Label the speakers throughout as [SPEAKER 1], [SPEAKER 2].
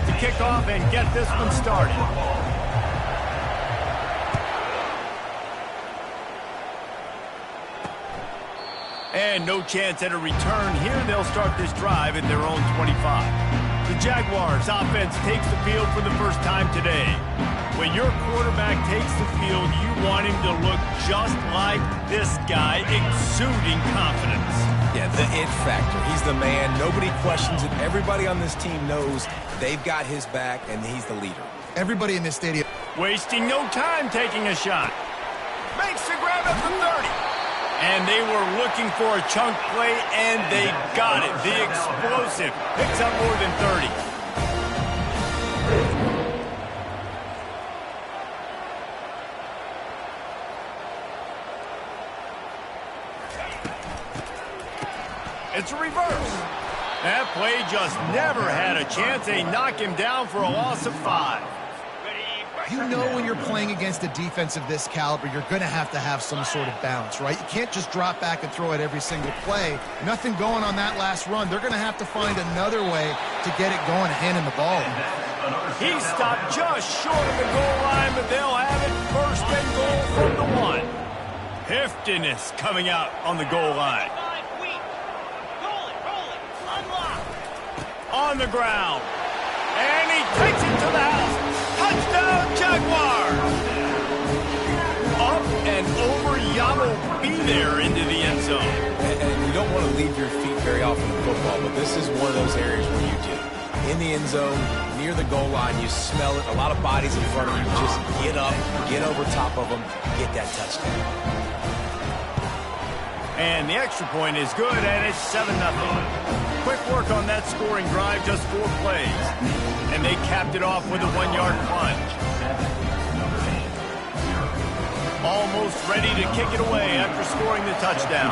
[SPEAKER 1] to kick off and get this one started. And no chance at a return here. They'll start this drive at their own 25. The Jaguars offense takes the field for the first time today. When your quarterback takes the field, you want him to look just like this guy, exuding confidence.
[SPEAKER 2] Yeah, the it factor. He's the man. Nobody questions it. Everybody on this team knows they've got his back, and he's the leader.
[SPEAKER 3] Everybody in this stadium.
[SPEAKER 1] Wasting no time taking a shot. Makes the grab at the 30. And they were looking for a chunk play, and they got it. The explosive picks up more than 30. It's a reverse. That play just never had a chance. They knock him down for a loss of 5.
[SPEAKER 3] You know when you're playing against a defense of this caliber, you're going to have some sort of balance, right? You can't just drop back and throw it every single play. Nothing going on that last run. They're going to have to find another way to get it going and hand him the ball.
[SPEAKER 1] He stopped just short of the goal line, but they'll have it first and goal from the 1. Heftiness coming out on the goal line. On the ground. And he takes it to the house. Touchdown, Jaguars! Up and over, Yamo be there into the end zone.
[SPEAKER 2] And you don't want to leave your feet very often in football, but this is one of those areas where you do. In the end zone, near the goal line, you smell it. A lot of bodies in front of you. Just get up, get over top of them, get that touchdown.
[SPEAKER 1] And the extra point is good, and it's 7-0. Quick work on that scoring drive, just 4 plays. And they capped it off with a 1-yard plunge. Almost ready to kick it away after scoring the touchdown.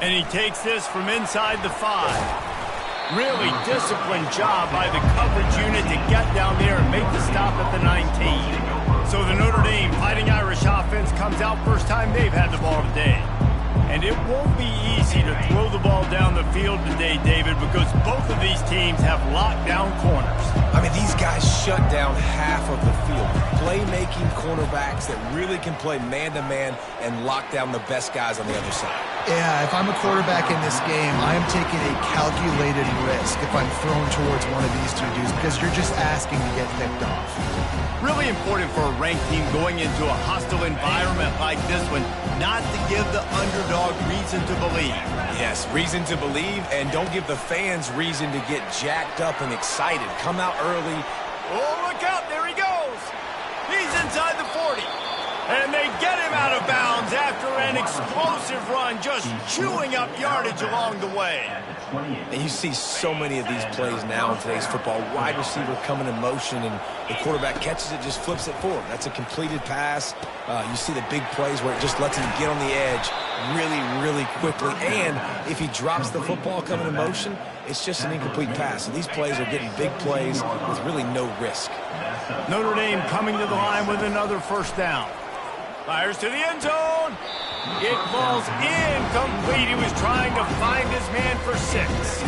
[SPEAKER 1] And he takes this from inside the 5. Really disciplined job by the coverage unit to get down there and make the stop at the 19. So the Notre Dame Fighting Irish offense comes out first time they've had the ball today. And it won't be easy to throw the ball down the field today, David, because both of these teams have lockdown corners.
[SPEAKER 2] I mean, these guys shut down half of the field. Playmaking cornerbacks that really can play man-to-man and lock down the best guys on the other side.
[SPEAKER 3] Yeah, if I'm a quarterback in this game, I am taking a calculated risk if I'm thrown towards one of these two dudes because you're just asking to get picked off.
[SPEAKER 1] Really important for a ranked team going into a hostile environment like this one, not to give the underdog reason to believe.
[SPEAKER 2] Yes, reason to believe, and don't give the fans reason to get jacked up and excited. Come out early.
[SPEAKER 1] Oh, look out, there he goes. He's inside the 40. And they get him out of bounds after an explosive run, just chewing up yardage along the way.
[SPEAKER 2] And you see so many of these plays now in today's football. Wide receiver coming in motion, and the quarterback catches it, just flips it forward. That's a completed pass. You see the big plays where it just lets him get on the edge really, really quickly. And if he drops the football coming in motion, it's just an incomplete pass. So these plays are getting big plays with really no risk.
[SPEAKER 1] Notre Dame coming to the line with another first down. Fires to the end zone. It falls incomplete. He was trying to find his man for 6.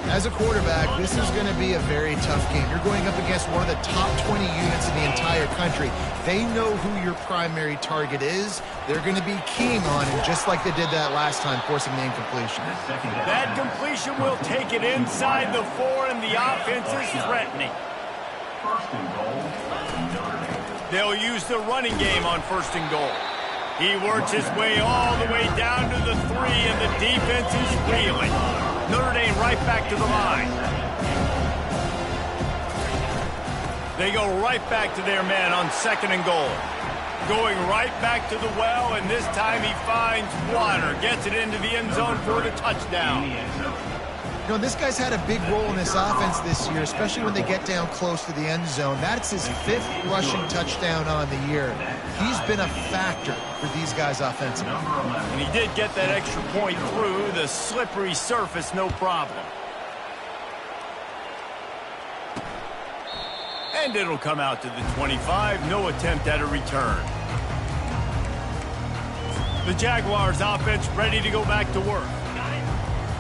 [SPEAKER 3] As a quarterback, this is going to be a very tough game. You're going up against one of the top 20 units in the entire country. They know who your primary target is. They're going to be keying on him, just like they did that last time, forcing the incompletion.
[SPEAKER 1] That completion will take it inside the 4, and the offense is threatening.
[SPEAKER 4] First and goal, Notre Dame.
[SPEAKER 1] They'll use the running game on first and goal. He works his way all the way down to the 3, and the defense is reeling. Notre Dame right back to the line. They go right back to their man on second and goal. Going right back to the well, and this time he finds water. Gets it into the end zone for the touchdown.
[SPEAKER 3] You know, this guy's had a big role in this offense this year, especially when they get down close to the end zone. That's his 5th rushing touchdown on the year. He's been a factor for these guys offensively.
[SPEAKER 1] And he did get that extra point through the slippery surface, no problem. And it'll come out to the 25. No attempt at a return. The Jaguars offense ready to go back to work.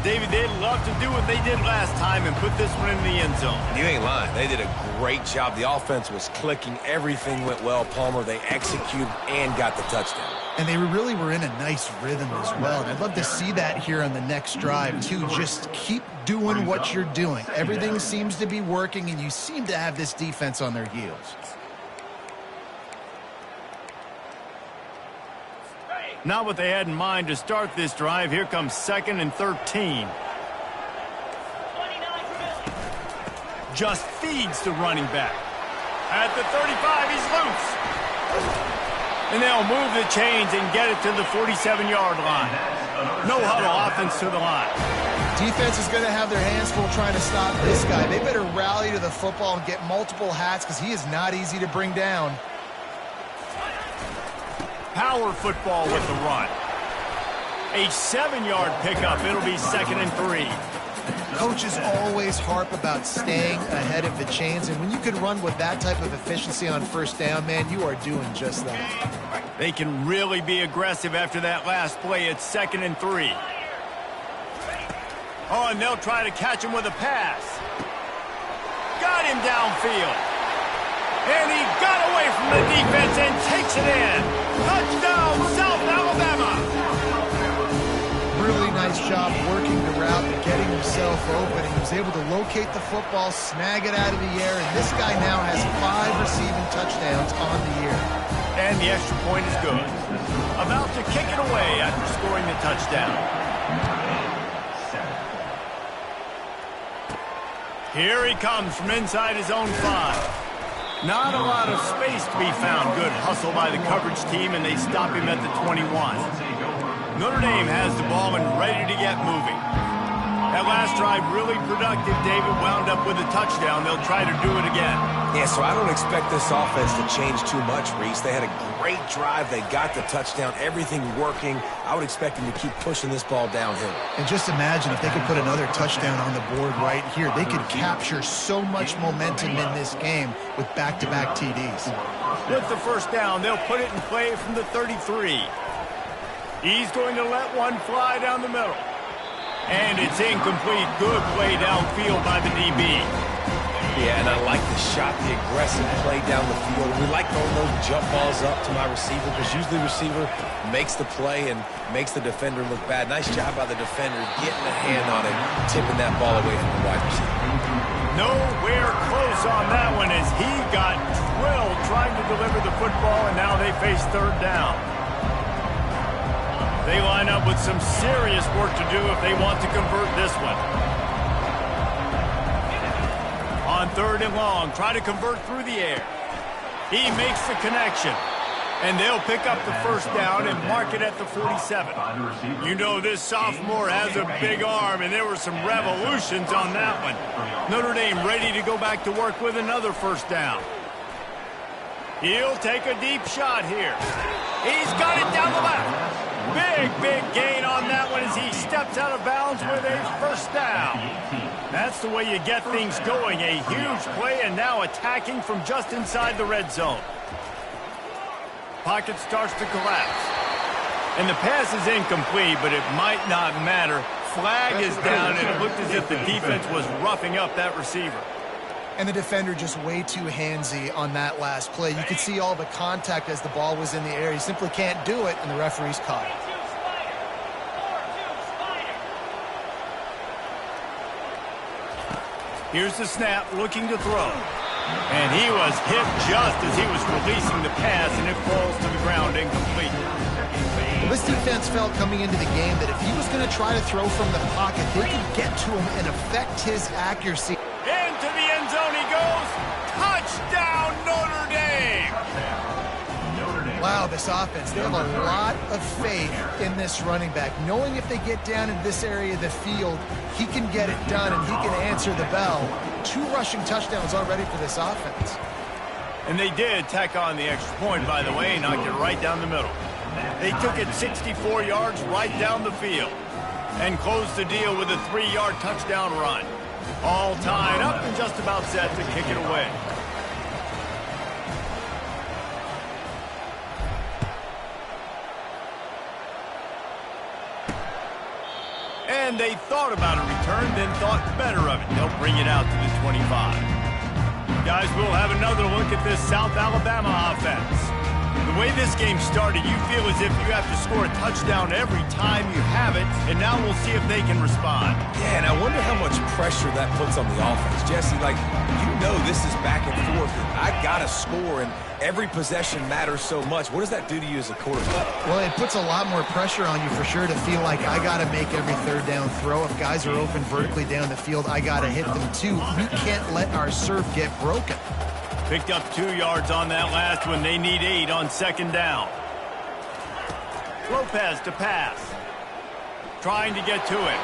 [SPEAKER 1] David, they'd love to do what they did last time and put this one in the end zone.
[SPEAKER 2] You ain't lying. They did a great job. The offense was clicking. Everything went well, Palmer. They executed and got the touchdown.
[SPEAKER 3] And they really were in a nice rhythm as well. And I'd love to see that here on the next drive, too. Just keep doing what you're doing. Everything seems to be working, and you seem to have this defense on their heels.
[SPEAKER 1] Not what they had in mind to start this drive. Here comes 2nd and 13. Just feeds the running back. At the 35, he's loose. And they'll move the chains and get it to the 47-yard line. No huddle offense to the line.
[SPEAKER 3] Defense is going to have their hands full trying to stop this guy. They better rally to the football and get multiple hats because he is not easy to bring down.
[SPEAKER 1] Power football with the run. A 7-yard pickup. It'll be 2nd and 3.
[SPEAKER 3] Coaches always harp about staying ahead of the chains, and when you can run with that type of efficiency on first down, man, you are doing just that.
[SPEAKER 1] They can really be aggressive after that last play. It's 2nd and 3. Oh, and they'll try to catch him with a pass. Got him downfield. And he got away from the defense and takes it in. Touchdown, South Alabama.
[SPEAKER 3] Really nice job working the route and getting himself open. He was able to locate the football, snag it out of the air, and this guy now has 5 receiving touchdowns on the year.
[SPEAKER 1] And the extra point is good. About to kick it away after scoring the touchdown. Here he comes from inside his own 5. Not a lot of space to be found. Good hustle by the coverage team, and they stop him at the 21. Notre Dame has the ball and ready to get moving. That last drive really productive. David wound up with a touchdown. They'll try to do it again.
[SPEAKER 2] Yeah, so I don't expect this offense to change too much, Reese. They had a great drive. They got the touchdown. Everything working. I would expect them to keep pushing this ball downhill.
[SPEAKER 3] And just imagine if they could put another touchdown on the board right here. They could capture so much momentum in this game with back-to-back TDs.
[SPEAKER 1] With the first down, they'll put it in play from the 33. He's going to let one fly down the middle. And it's incomplete. Good play downfield by the DB.
[SPEAKER 2] Yeah, and I like the shot, the aggressive play down the field. We like throwing those jump balls up to my receiver because usually the receiver makes the play and makes the defender look bad. Nice job by the defender getting a hand on it, tipping that ball away from the wide receiver.
[SPEAKER 1] Nowhere close on that one as he got drilled trying to deliver the football, and now they face 3rd down. They line up with some serious work to do if they want to convert this one. On 3rd and long, try to convert through the air. He makes the connection. And they'll pick up the first down and mark it at the 47. You know this sophomore has a big arm, and there were some revolutions on that one. Notre Dame ready to go back to work with another first down. He'll take a deep shot here. He's got it down the left. Big gain on that one as he steps out of bounds with a first down. That's the way you get things going. A huge play and now attacking from just inside the red zone. Pocket starts to collapse. And the pass is incomplete, but it might not matter. Flag is down, and it looked as if the defense was roughing up that receiver.
[SPEAKER 3] And the defender just way too handsy on that last play. You could see all the contact as the ball was in the air. He simply can't do it, and the referee's caught it.
[SPEAKER 1] Here's the snap, looking to throw. And he was hit just as he was releasing the pass, and it falls to the ground incomplete.
[SPEAKER 3] Well, this defense felt coming into the game that if he was going to try to throw from the pocket, they could get to him and affect his accuracy.
[SPEAKER 1] Into the end zone he goes. Touchdown, Notre Dame!
[SPEAKER 3] Wow, this offense, they have a lot of faith in this running back. Knowing if they get down in this area of the field, he can get it done and he can answer the bell. 2 rushing touchdowns already for this offense.
[SPEAKER 1] And they did tack on the extra point, by the way, knocked it right down the middle. They took it 64 yards right down the field and closed the deal with a 3-yard touchdown run. All tied up and just about set to kick it away. And they thought about a return, then thought better of it. They'll bring it out to the 25. Guys, we'll have another look at this South Alabama offense. The way this game started, you feel as if you have to score a touchdown every time you have it, and now we'll see if they can respond.
[SPEAKER 2] Yeah, and I wonder how much pressure that puts on the offense. Jesse, like, you know this is back and forth. I got to score, and every possession matters so much. What does that do to you as a quarterback?
[SPEAKER 3] Well, it puts a lot more pressure on you for sure to feel like I got to make every third down throw. If guys are open vertically down the field, I got to hit them too. We can't let our serve get broken.
[SPEAKER 1] Picked up 2 yards on that last one. They need 8 on second down. Lopez to pass. Trying to get to it.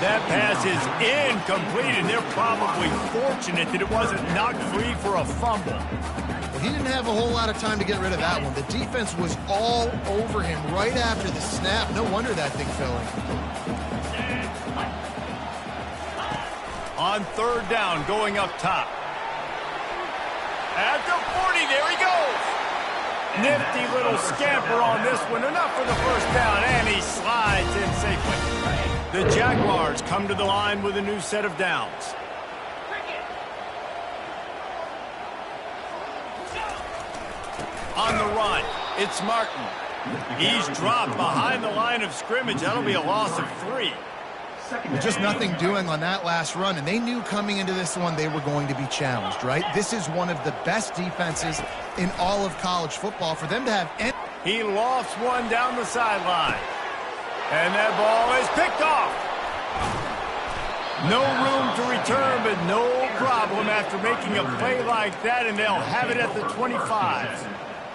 [SPEAKER 1] That pass is incomplete, and they're probably fortunate that it wasn't knocked free for a fumble.
[SPEAKER 3] Well, he didn't have a whole lot of time to get rid of that one. The defense was all over him right after the snap. No wonder that thing fell in.
[SPEAKER 1] On third down, going up top. At the 40, there he goes. Nifty little scamper on this one. Enough for the first down, and he slides in safely. The Jaguars come to the line with a new set of downs. On the run, it's Martin. He's dropped behind the line of scrimmage. That'll be a loss of 3.
[SPEAKER 3] Just nothing doing on that last run, and they knew coming into this one they were going to be challenged, right? This is one of the best defenses in all of college football. For them to have any...
[SPEAKER 1] He lofts one down the sideline. And that ball is picked off. No room to return, but no problem after making a play like that, and they'll have it at the 25.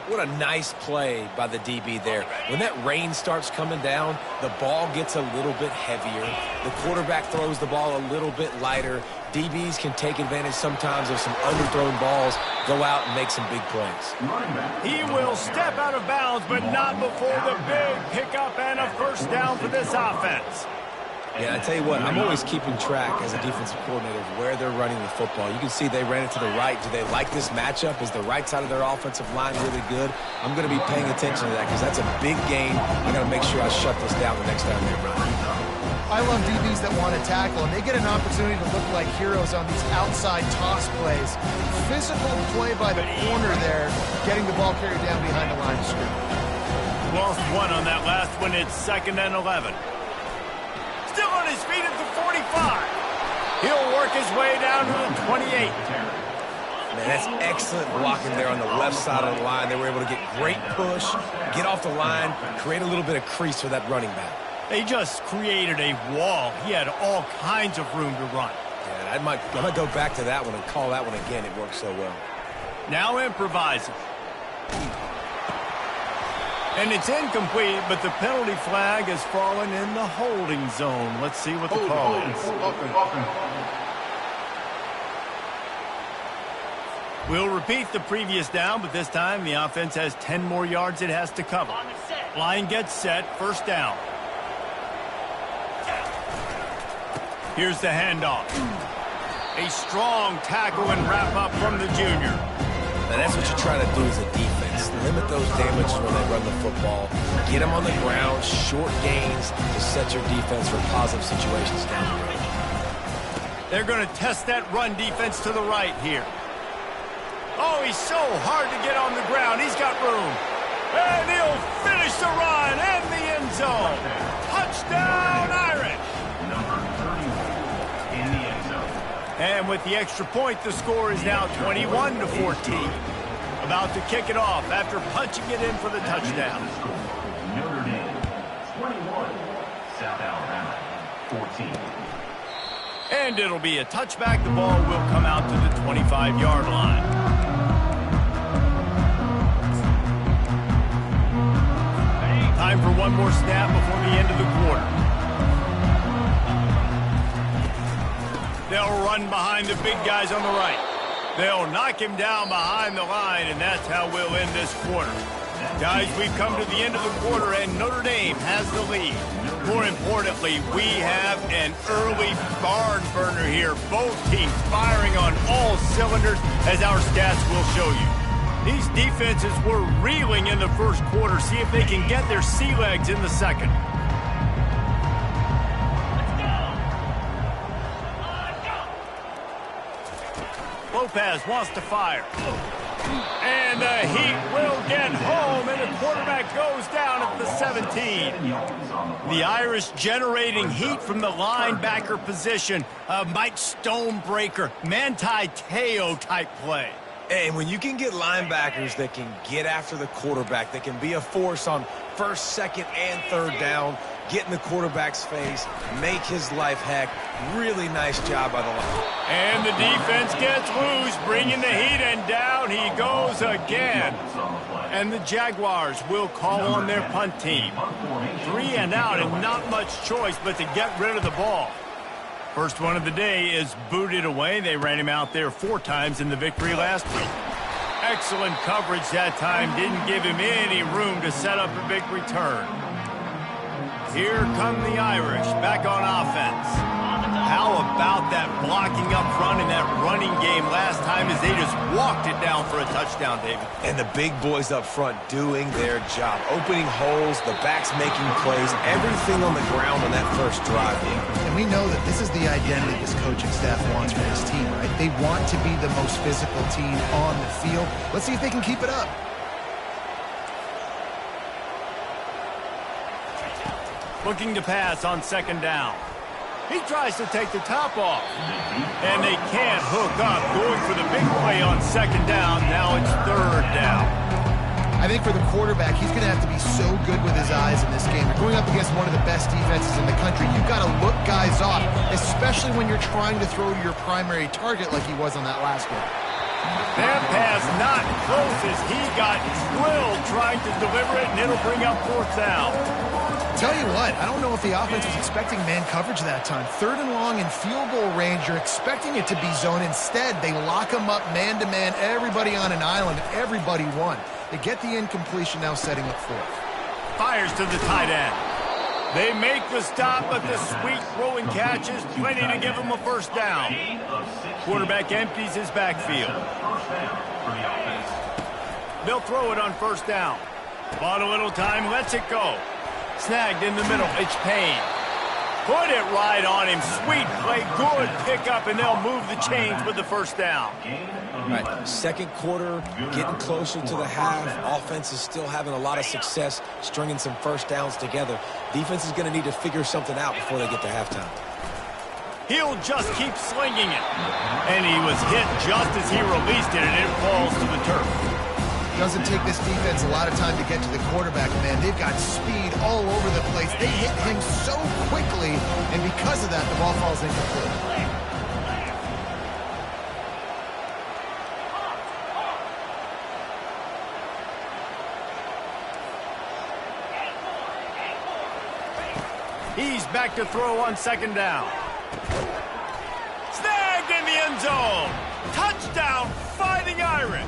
[SPEAKER 2] What a nice play by the DB there. When that rain starts coming down, the ball gets a little bit heavier. The quarterback throws the ball a little bit lighter. DBs can take advantage sometimes of some underthrown balls, go out and make some big plays.
[SPEAKER 1] He will step out of bounds, but not before the big pickup and a first down for this offense.
[SPEAKER 2] Yeah, I tell you what, I'm always keeping track as a defensive coordinator of where they're running the football. You can see they ran it to the right. Do they like this matchup? Is the right side of their offensive line really good? I'm going to be paying attention to that because that's a big gain. I got to make sure I shut this down the next time they run.
[SPEAKER 3] I love DBs that want to tackle, and they get an opportunity to look like heroes on these outside toss plays. Physical play by the corner there, getting the ball carried down behind the line of scrimmage.
[SPEAKER 1] Lost one on that last one. It's 2nd and 11. Still on his feet at the 45. He'll work his way down to the 28.
[SPEAKER 2] Man, that's excellent blocking there on the left side of the line. They were able to get great push, get off the line, create a little bit of crease for that running back.
[SPEAKER 1] They just created a wall. He had all kinds of room to run.
[SPEAKER 2] Yeah, I might go back to that one and call that one again. It worked so well.
[SPEAKER 1] Now improvising. And it's incomplete, but the penalty flag has fallen in the holding zone. Let's see what the call is. We'll repeat the previous down, but this time the offense has 10 more yards it has to cover. Line gets set, first down. Here's the handoff. A strong tackle and wrap up from the junior.
[SPEAKER 2] Now that's what you try to do as a defense. Limit those damages when they run the football. Get them on the ground, short gains to set your defense for positive situations down the road.
[SPEAKER 1] They're going to test that run defense to the right here. Oh, he's so hard to get on the ground. He's got room. And he'll finish the run in the end zone. Touchdown, Irish.
[SPEAKER 4] Number 31 in the end zone.
[SPEAKER 1] And with the extra point, the score is now 21-14. About to kick it off after punching it in for the touchdown.
[SPEAKER 4] Notre Dame 21, South Alabama 14.
[SPEAKER 1] And it'll be a touchback. The ball will come out to the 25-yard line. Time for one more snap before the end of the quarter. They'll run behind the big guys on the right. They'll knock him down behind the line, and that's how we'll end this quarter. Guys, we've come to the end of the quarter, and Notre Dame has the lead. More importantly, we have an early barn burner here. Both teams firing on all cylinders, as our stats will show you. These defenses were reeling in the first quarter. See if they can get their sea legs in the second. Lopez wants to fire. And the Heat will get home, and the quarterback goes down at the 17. The Irish generating heat from the linebacker position. Mike Stonebreaker, Manti Te'o type play.
[SPEAKER 2] And when you can get linebackers that can get after the quarterback, that can be a force on first, second, and third down, get in the quarterback's face, make his life heck. Really nice job by the line.
[SPEAKER 1] And the defense gets loose, bringing the heat, and down he goes again. And the Jaguars will call on their punt team. 3 and out, and not much choice but to get rid of the ball. First one of the day is booted away. They ran him out there 4 times in the victory last week. Excellent coverage that time. Didn't give him any room to set up a big return. Here come the Irish back on offense. How about that blocking up front in that running game last time as they just walked it down for a touchdown, David?
[SPEAKER 2] And the big boys up front doing their job. Opening holes, the backs making plays, everything on the ground on that first drive.
[SPEAKER 3] And we know that this is the identity this coaching staff wants for this team, right? They want to be the most physical team on the field. Let's see if they can keep it up.
[SPEAKER 1] Looking to pass on second down. He tries to take the top off. And they can't hook up. Going for the big play on second down. Now it's third down.
[SPEAKER 3] I think for the quarterback, he's going to have to be so good with his eyes in this game. You're going up against one of the best defenses in the country. You've got to look guys off, especially when you're trying to throw to your primary target like he was on that last one.
[SPEAKER 1] That pass not close as he got drilled trying to deliver it, and it'll bring up fourth down.
[SPEAKER 3] Tell you what, I don't know if the offense was expecting man coverage that time. Third and long in field goal range, you're expecting it to be zone. Instead, they lock them up man-to-man, everybody on an island, everybody won. They get the incompletion, now setting up fourth.
[SPEAKER 1] Fires to the tight end. They make the stop, but the sweet throwing catch is plenty to give them a first down. Quarterback empties his backfield. They'll throw it on first down. Bought a little time, lets it go. Snagged in the middle, it's Payne. Put it right on him, sweet play, good pickup, and they'll move the chains with the first down.
[SPEAKER 2] Right, second quarter, getting closer to the half. Offense is still having a lot of success stringing some first downs together. Defense is going to need to figure something out before they get to halftime.
[SPEAKER 1] He'll just keep slinging it. And he was hit just as he released it, and it falls to the turf.
[SPEAKER 3] Doesn't take this defense a lot of time to get to the quarterback, man. They've got speed all over the place. They hit him so quickly, and because of that, the ball falls incomplete.
[SPEAKER 1] He's back to throw on second down. Snagged in the end zone. Touchdown, Fighting Irish.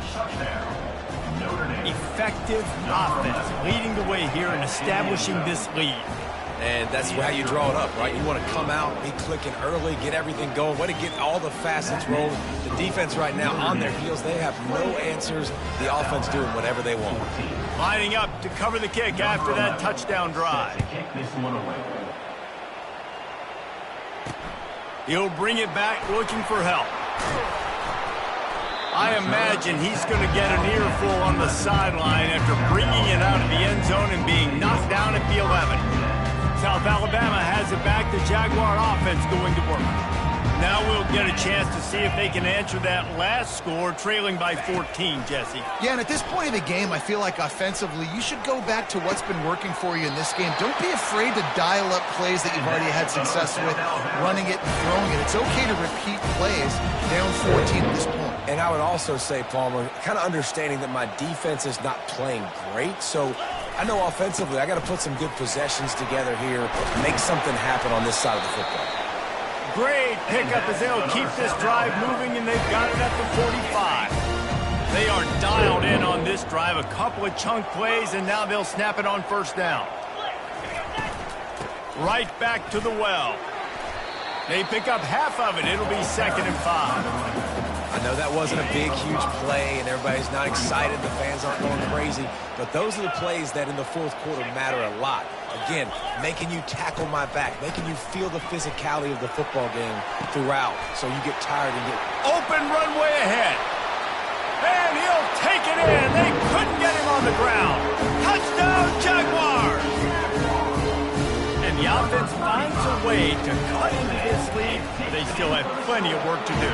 [SPEAKER 1] Effective offense, leading the way here and establishing this lead.
[SPEAKER 2] And that's how you draw it up, right? You want to come out, be clicking early, get everything going, want to get all the facets rolling. The defense right now on their heels, they have no answers. The offense doing whatever they want.
[SPEAKER 1] Lining up to cover the kick after that touchdown drive. He'll bring it back looking for help. I imagine he's going to get an earful on the sideline after bringing it out of the end zone and being knocked down at the 11. South Alabama has it back. The Jaguar offense going to work. Now we'll get a chance to see if they can answer that last score, trailing by 14, Jesse.
[SPEAKER 3] Yeah, and at this point of the game, I feel like offensively, you should go back to what's been working for you in this game. Don't be afraid to dial up plays that you've already had success with, running it and throwing it. It's okay to repeat plays down 14 at this point.
[SPEAKER 2] And I would also say, Palmer, kind of understanding that my defense is not playing great, so I know offensively I got to put some good possessions together here, make something happen on this side of the football.
[SPEAKER 1] Great pickup as they'll keep this drive moving, and they've got it at the 45. They are dialed in on this drive, a couple of chunk plays, and now they'll snap it on first down. Right back to the well. They pick up half of it. It'll be 2nd and 5.
[SPEAKER 2] I know that wasn't a big, huge play, and everybody's not excited. The fans aren't going crazy. But those are the plays that in the fourth quarter matter a lot. Again, making you tackle my back, making you feel the physicality of the football game throughout, so you get tired and get
[SPEAKER 1] open runway ahead. And he'll take it in. They couldn't get him on the ground. Touchdown, Jaguars! And the offense finds a way to cut into this lead, but they still have plenty of work to do.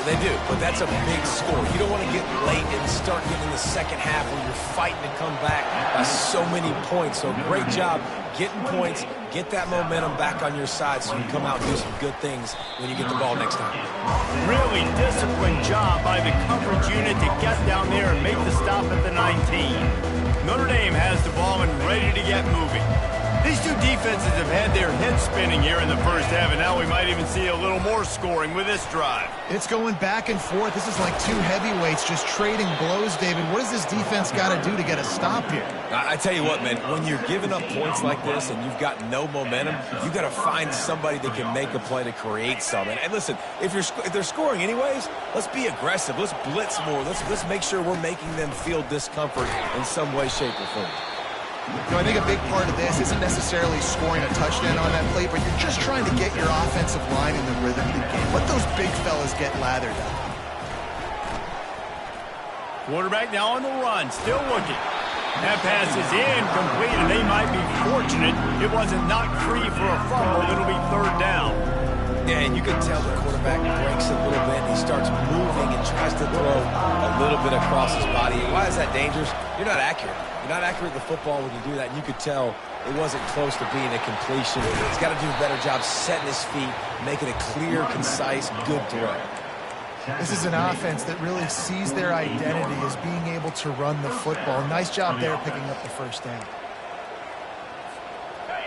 [SPEAKER 2] They do, but that's a big score. You don't want to get late and start getting in the second half where you're fighting to come back by so many points. So great job getting points, get that momentum back on your side so you can come out and do some good things when you get the ball next time.
[SPEAKER 1] Really disciplined job by the coverage unit to get down there and make the stop at the 19. Notre Dame has the ball and ready to get moving. These two defenses have had their heads spinning here in the first half, and now we might even see a little more scoring with this drive.
[SPEAKER 3] It's going back and forth. This is like two heavyweights just trading blows, David. What does this defense got to do to get a stop here?
[SPEAKER 2] I tell you what, man, when you're giving up points like this and you've got no momentum, you've got to find somebody that can make a play to create something. And listen, if they're scoring anyways, let's be aggressive. Let's blitz more. Let's make sure we're making them feel discomfort in some way, shape, or form.
[SPEAKER 3] You know, I think a big part of this isn't necessarily scoring a touchdown on that play, but you're just trying to get your offensive line in the rhythm of the game. Let those big fellas get lathered up.
[SPEAKER 1] Quarterback now on the run, still looking. That pass is incomplete, and they might be fortunate it wasn't knocked free for a fumble. It'll be third down.
[SPEAKER 2] Yeah, and you can tell the quarterback breaks a little bit. He starts moving and tries to throw a little bit across his body. And why is that dangerous? You're not accurate. You're not accurate with the football when you do that. And you could tell it wasn't close to being a completion. He's got to do a better job setting his feet, making a clear, concise, good throw.
[SPEAKER 3] This is an offense that really sees their identity as being able to run the football. Nice job there picking up the first down.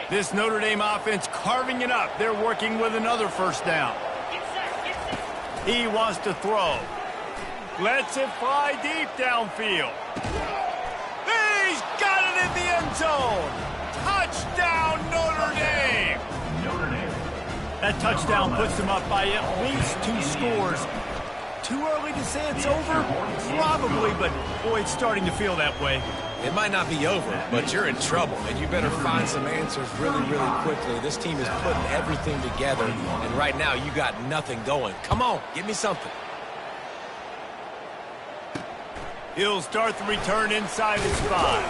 [SPEAKER 1] This Notre Dame offense carving it up. They're working with another first down. He wants to throw. Lets it fly deep downfield. He's got it in the end zone. Touchdown, Notre Dame. That touchdown puts them up by at least 2 scores. Too early to say it's over? Probably, but boy, it's starting to feel that way.
[SPEAKER 2] It might not be over, but you're in trouble, and you better find some answers really, really quickly. This team is putting everything together, and right now you got nothing going. Come on, give me something.
[SPEAKER 1] He'll start the return inside his 5.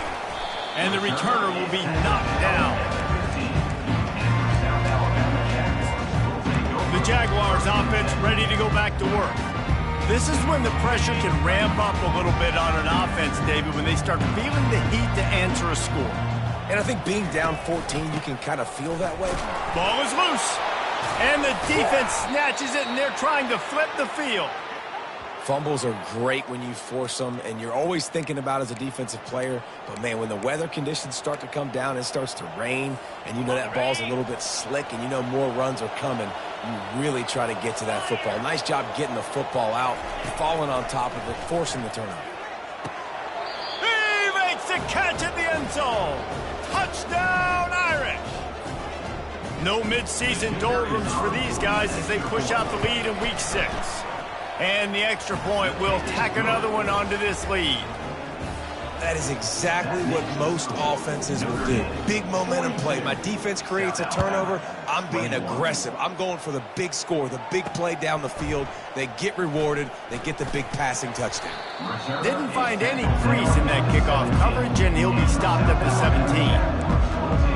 [SPEAKER 1] And the returner will be knocked down. The Jaguars offense ready to go back to work. This is when the pressure can ramp up a little bit on an offense, David, when they start feeling the heat to answer a score.
[SPEAKER 2] And I think being down 14, you can kind of feel that way.
[SPEAKER 1] Ball is loose. And the defense snatches it, and they're trying to flip the field.
[SPEAKER 2] Fumbles are great when you force them, and you're always thinking about as a defensive player. But, man, when the weather conditions start to come down, it starts to rain, and you know that ball's a little bit slick, and you know more runs are coming, you really try to get to that football. Nice job getting the football out, falling on top of it, forcing the turnover.
[SPEAKER 1] He makes the catch at the end zone. Touchdown, Irish. No midseason doldrums for these guys as they push out the lead in Week 6. And the extra point will tack another one onto this lead.
[SPEAKER 2] That is exactly what most offenses will do. Big momentum play. My defense creates a turnover. I'm being aggressive. I'm going for the big score, the big play down the field. They get rewarded. They get the big passing touchdown.
[SPEAKER 1] Didn't find any crease in that kickoff coverage, and he'll be stopped at the 17.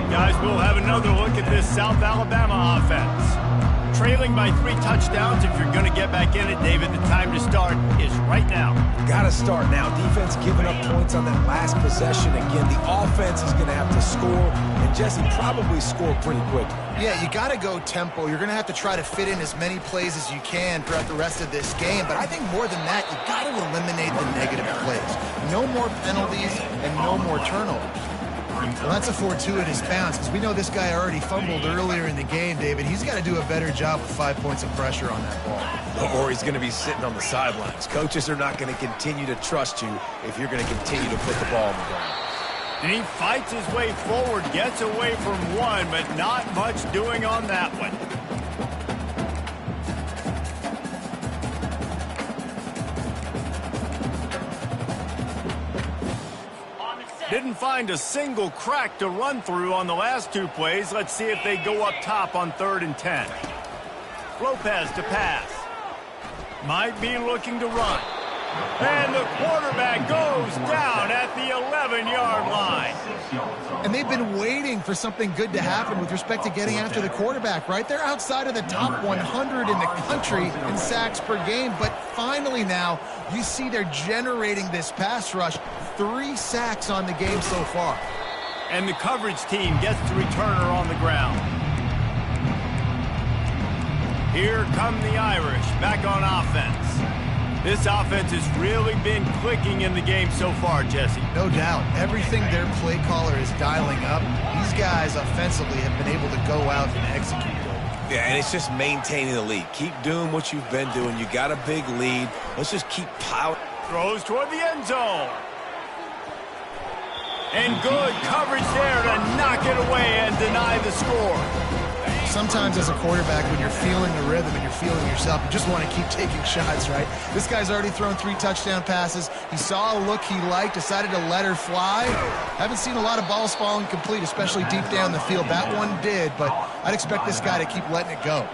[SPEAKER 1] Guys, we'll have another look at this South Alabama offense. Trailing by 3 touchdowns. If you're going to get back in it, David, the time to start is right now.
[SPEAKER 2] Got to start now. Defense giving up points on that last possession. Again, the offense is going to have to score, and Jesse probably score pretty quickly.
[SPEAKER 3] Yeah, you got to go tempo. You're going to have to try to fit in as many plays as you can throughout the rest of this game. But I think more than that, you got to eliminate the negative plays. No more penalties and no more turnovers. Well, that's a fortuitous bounce because we know this guy already fumbled earlier in the game, David. He's got to do a better job with 5 points of pressure on that ball.
[SPEAKER 2] Or he's going to be sitting on the sidelines. Coaches are not going to continue to trust you if you're going to continue to put the ball on the ground.
[SPEAKER 1] And he fights his way forward, gets away from one, but not much doing on that one. Didn't find a single crack to run through on the last two plays. Let's see if they go up top on 3rd and 10. Lopez to pass. Might be looking to run. And the quarterback goes down at the 11-yard line.
[SPEAKER 3] And they've been waiting for something good to happen with respect to getting after the quarterback, right? They're outside of the top 100 in the country in sacks per game, but finally now you see they're generating this pass rush. 3 sacks on the game so far.
[SPEAKER 1] And the coverage team gets the returner on the ground. Here come the Irish back on offense. This offense has really been clicking in the game so far, Jesse.
[SPEAKER 3] No doubt. Everything their play caller is dialing up, these guys offensively have been able to go out and execute.
[SPEAKER 2] Yeah, and it's just maintaining the lead. Keep doing what you've been doing. You got a big lead. Let's just keep piling.
[SPEAKER 1] Throws toward the end zone. And good coverage there to knock it away and deny the score.
[SPEAKER 3] Sometimes as a quarterback, when you're feeling the rhythm and you're feeling yourself, you just want to keep taking shots, right? This guy's already thrown 3 touchdown passes. He saw a look he liked, decided to let her fly. Haven't seen a lot of balls falling complete, especially deep down the field. That one did, but I'd expect this guy to keep letting it go.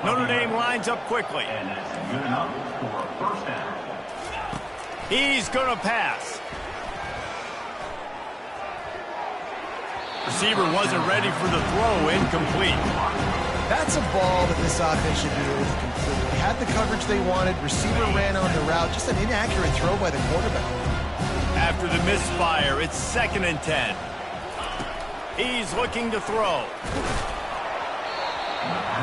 [SPEAKER 1] Notre Dame lines up quickly.
[SPEAKER 4] And that's good enough for a first down.
[SPEAKER 1] He's going to pass. Receiver wasn't ready for the throw, incomplete.
[SPEAKER 3] That's a ball that this offense should be able to complete. They had the coverage they wanted. Receiver ran on the route. Just an inaccurate throw by the quarterback.
[SPEAKER 1] After the misfire, it's 2nd and 10. He's looking to throw.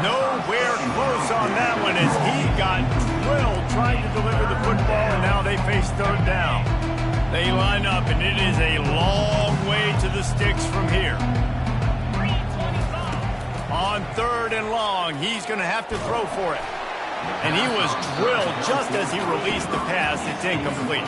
[SPEAKER 1] Nowhere close on that one as he got drilled trying to deliver the football, and now they face 3rd down. They line up, and it is a long way to the sticks from here. On 3rd and long, he's going to have to throw for it. And he was drilled just as he released the pass. It's incomplete.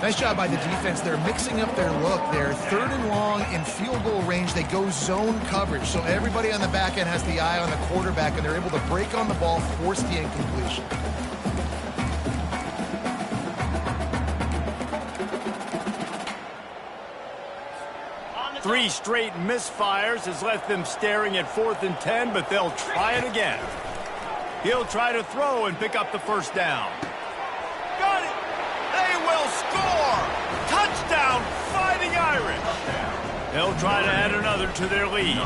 [SPEAKER 3] Nice job by the defense. They're mixing up their look. They're 3rd and long in field goal range. They go zone coverage. So everybody on the back end has the eye on the quarterback, and they're able to break on the ball, force the incompletion.
[SPEAKER 1] Three straight misfires has left them staring at 4th and 10, but they'll try it again. He'll try to throw and pick up the first down. Got it! They will score! Touchdown, Fighting Irish! They'll try to add another to their lead.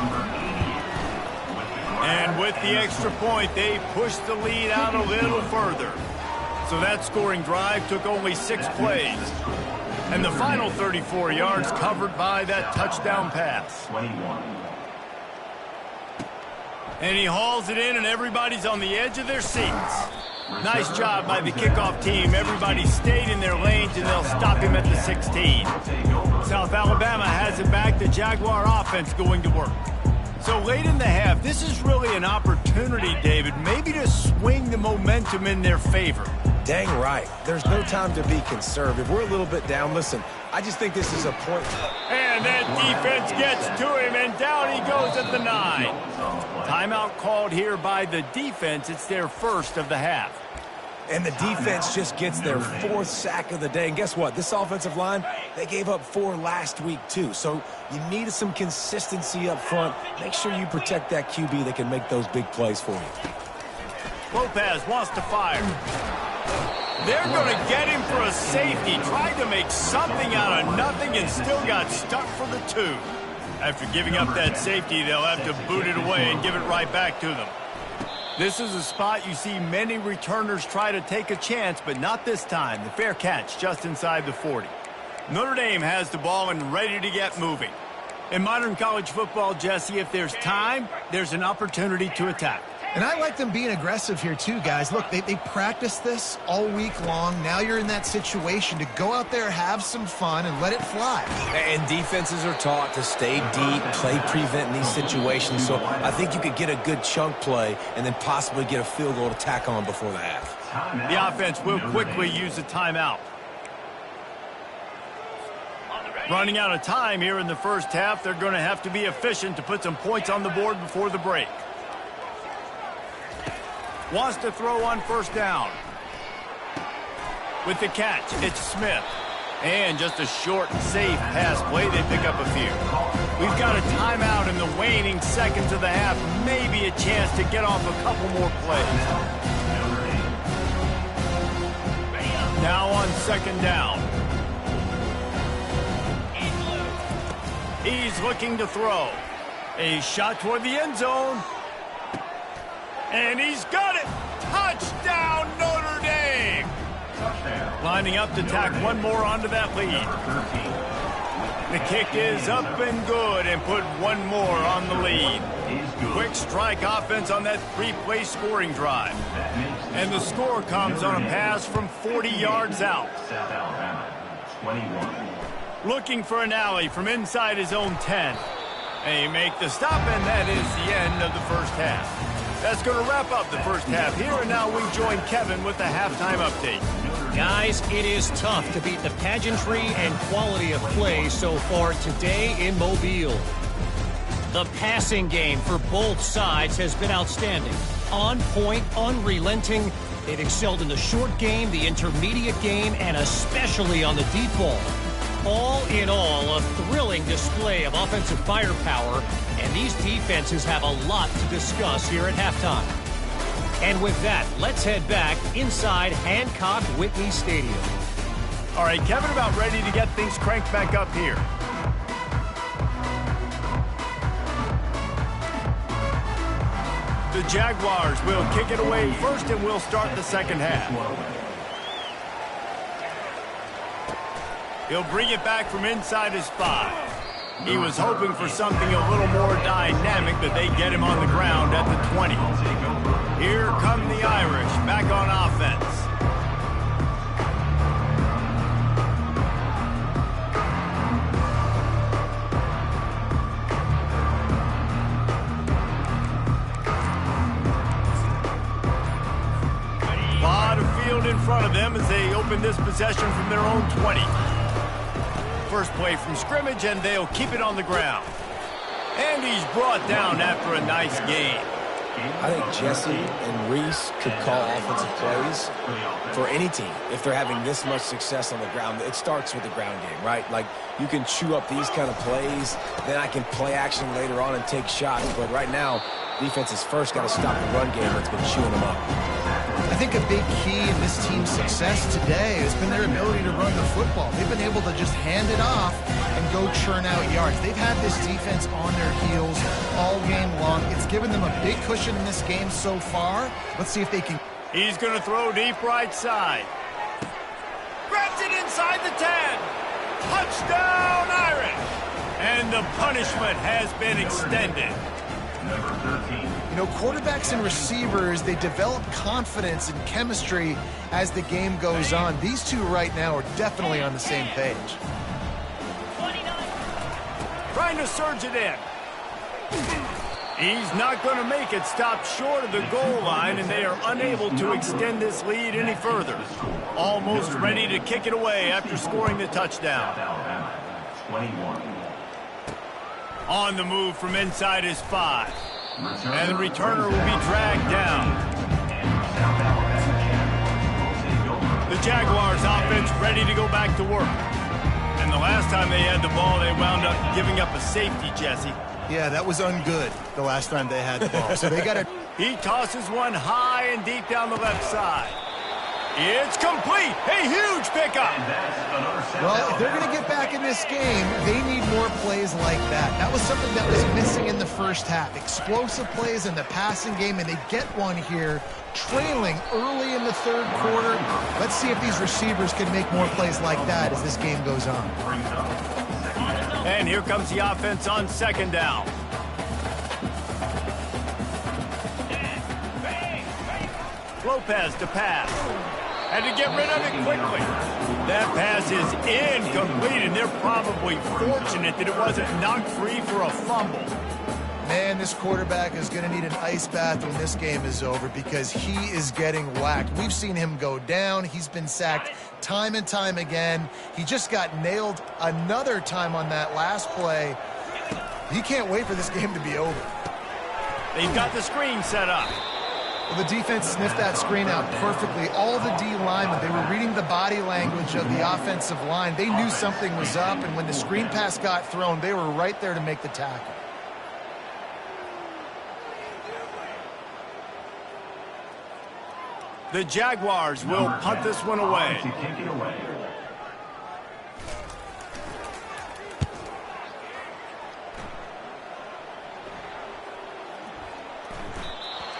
[SPEAKER 1] And with the extra point, they push the lead out a little further. So that scoring drive took only 6 plays. And the final 34 yards covered by that touchdown pass.
[SPEAKER 4] 21.
[SPEAKER 1] And he hauls it in, and everybody's on the edge of their seats. Nice job by the kickoff team. Everybody stayed in their lanes, and they'll stop him at the 16. South Alabama has it back. The Jaguar offense going to work. So late in the half, this is really an opportunity, David, maybe to swing the momentum in their favor.
[SPEAKER 2] Dang right. There's no time to be conservative. We're a little bit down. Listen, I just think this is a point.
[SPEAKER 1] And that defense gets to him, and down he goes at the 9. Timeout called here by the defense. It's their first of the half.
[SPEAKER 2] And the defense just gets their 4th sack of the day. And guess what? This offensive line, they gave up 4 last week too. So you need some consistency up front. Make sure you protect that QB that can make those big plays for you.
[SPEAKER 1] Lopez wants to fire. They're going to get him for a safety. Tried to make something out of nothing and still got stuck for the 2. After giving up that safety, they'll have to boot it away and give it right back to them. This is a spot you see many returners try to take a chance, but not this time. The fair catch just inside the 40. Notre Dame has the ball and ready to get moving. In modern college football, Jesse, if there's time, there's an opportunity to attack.
[SPEAKER 3] And I like them being aggressive here too, guys. Look, they practiced this all week long. Now you're in that situation to go out there, have some fun, and let it fly.
[SPEAKER 2] And defenses are taught to stay deep, play prevent in these situations. So I think you could get a good chunk play and then possibly get a field goal to tack on before the half.
[SPEAKER 1] The offense will quickly use a timeout. Running out of time here in the first half, they're going to have to be efficient to put some points on the board before the break. Wants to throw on 1st down. With the catch, it's Smith. And just a short, safe pass play, they pick up a few. We've got a timeout in the waning seconds of the half. Maybe a chance to get off a couple more plays. Now on second down. He's looking to throw. A shot toward the end zone. And he's got it. Touchdown, Notre Dame. Lining up to tack one more onto that lead. The kick is up and good and put one more on the lead. Quick strike offense on that three-play scoring drive. And the score comes on a pass from 40 yards out. Looking for an alley from inside his own 10. They make the stop, and that is the end of the first half. That's going to wrap up the first half here, and now we join Kevin with the halftime update.
[SPEAKER 5] Guys, it is tough to beat the pageantry and quality of play so far today in Mobile. The passing game for both sides has been outstanding. On point, unrelenting. They've excelled in the short game, the intermediate game, and especially on the deep ball. All in all, a thrilling display of offensive firepower, and these defenses have a lot to discuss here at halftime. And with that, let's head back inside Hancock Whitney Stadium.
[SPEAKER 1] All right, Kevin, about ready to get things cranked back up here. The Jaguars will kick it away first, and we'll start the second half. He'll bring it back from inside his 5. He was hoping for something a little more dynamic, but they get him on the ground at the 20. Here come the Irish back on offense. Lot of field in front of them as they open this possession from their own 20. First play from scrimmage, and they'll keep it on the ground. And he's brought down after a nice gain.
[SPEAKER 2] I think Jesse and Reese could call offensive plays for any team if they're having this much success on the ground. It starts with the ground game, right? Like, you can chew up these kind of plays, then I can play action later on and take shots. But right now, defense has first got to stop the run game that's been chewing them up.
[SPEAKER 3] I think a big key in this team's success today has been their ability to run the football. They've been able to just hand it off and go churn out yards. They've had this defense on their heels all game long. It's given them a big cushion in this game so far. Let's see if they can.
[SPEAKER 1] He's going to throw deep right side. Grabs it inside the 10. Touchdown, Irish. And the punishment has been extended.
[SPEAKER 4] Number 13.
[SPEAKER 3] You know, quarterbacks and receivers, they develop confidence and chemistry as the game goes on. These two right now are definitely on the same page.
[SPEAKER 1] Trying to surge it in. He's not going to make it. Stopped short of the goal line, and they are unable to extend this lead any further. Almost ready to kick it away after scoring the touchdown.
[SPEAKER 4] 21.
[SPEAKER 1] On the move from inside his 5. And the returner will be dragged down. The Jaguars offense ready to go back to work. And the last time they had the ball, they wound up giving up a safety, Jesse.
[SPEAKER 3] Yeah, that was ungood the last time they had the ball. So they got to.
[SPEAKER 1] He tosses one high and deep down the left side. It's complete. A huge pickup.
[SPEAKER 3] Well, if they're going to get back in this game, they need more plays like that. That was something that was missing in the first half. Explosive plays in the passing game, and they get one here, trailing early in the third quarter. Let's see if these receivers can make more plays like that as this game goes on.
[SPEAKER 1] And here comes the offense on second down. Lopez to pass. And to get rid of it quickly. That pass is incomplete, and they're probably fortunate that it wasn't knocked free for a fumble.
[SPEAKER 3] Man, this quarterback is going to need an ice bath when this game is over because he is getting whacked. We've seen him go down. He's been sacked time and time again. He just got nailed another time on that last play. He can't wait for this game to be over.
[SPEAKER 1] They've got the screen set up.
[SPEAKER 3] Well, the defense sniffed that screen out perfectly. All the D linemen, they were reading the body language of the offensive line. They knew something was up, and when the screen pass got thrown, they were right there to make the tackle.
[SPEAKER 1] The Jaguars will punt this one away.
[SPEAKER 4] To kick it away.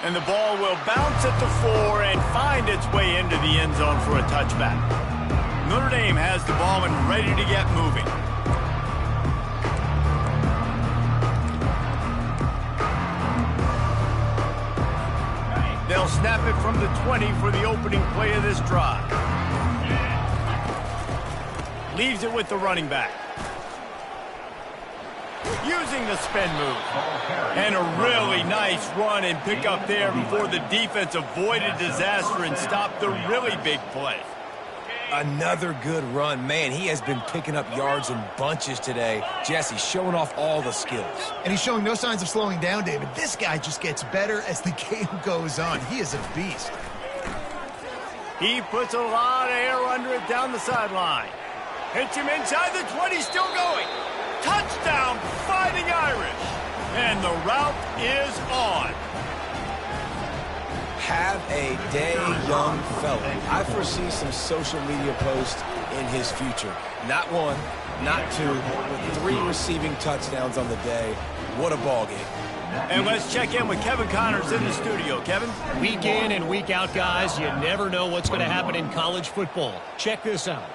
[SPEAKER 1] And the ball will bounce at the 4 and find its way into the end zone for a touchback. Notre Dame has the ball and ready to get moving. They'll snap it from the 20 for the opening play of this drive. Leaves it with the running back. Using the spin move. And a really nice run and pick up there before the defense avoided disaster and stopped the really big play.
[SPEAKER 2] Another good run. Man, he has been picking up yards in bunches today. Jesse showing off all the skills.
[SPEAKER 3] And he's showing no signs of slowing down, David. This guy just gets better as the game goes on. He is a beast.
[SPEAKER 1] He puts a lot of air under it down the sideline. Hits him inside the 20, still going. Touchdown, Fighting Irish. And the route is on.
[SPEAKER 2] Have a day, young fella. I foresee some social media posts in his future. Not one, not two, with 3 receiving touchdowns on the day. What a ball game.
[SPEAKER 1] And let's check in with Kevin Connors in the studio. Kevin?
[SPEAKER 5] Week in and week out, guys, you never know what's going to happen in college football. Check this out.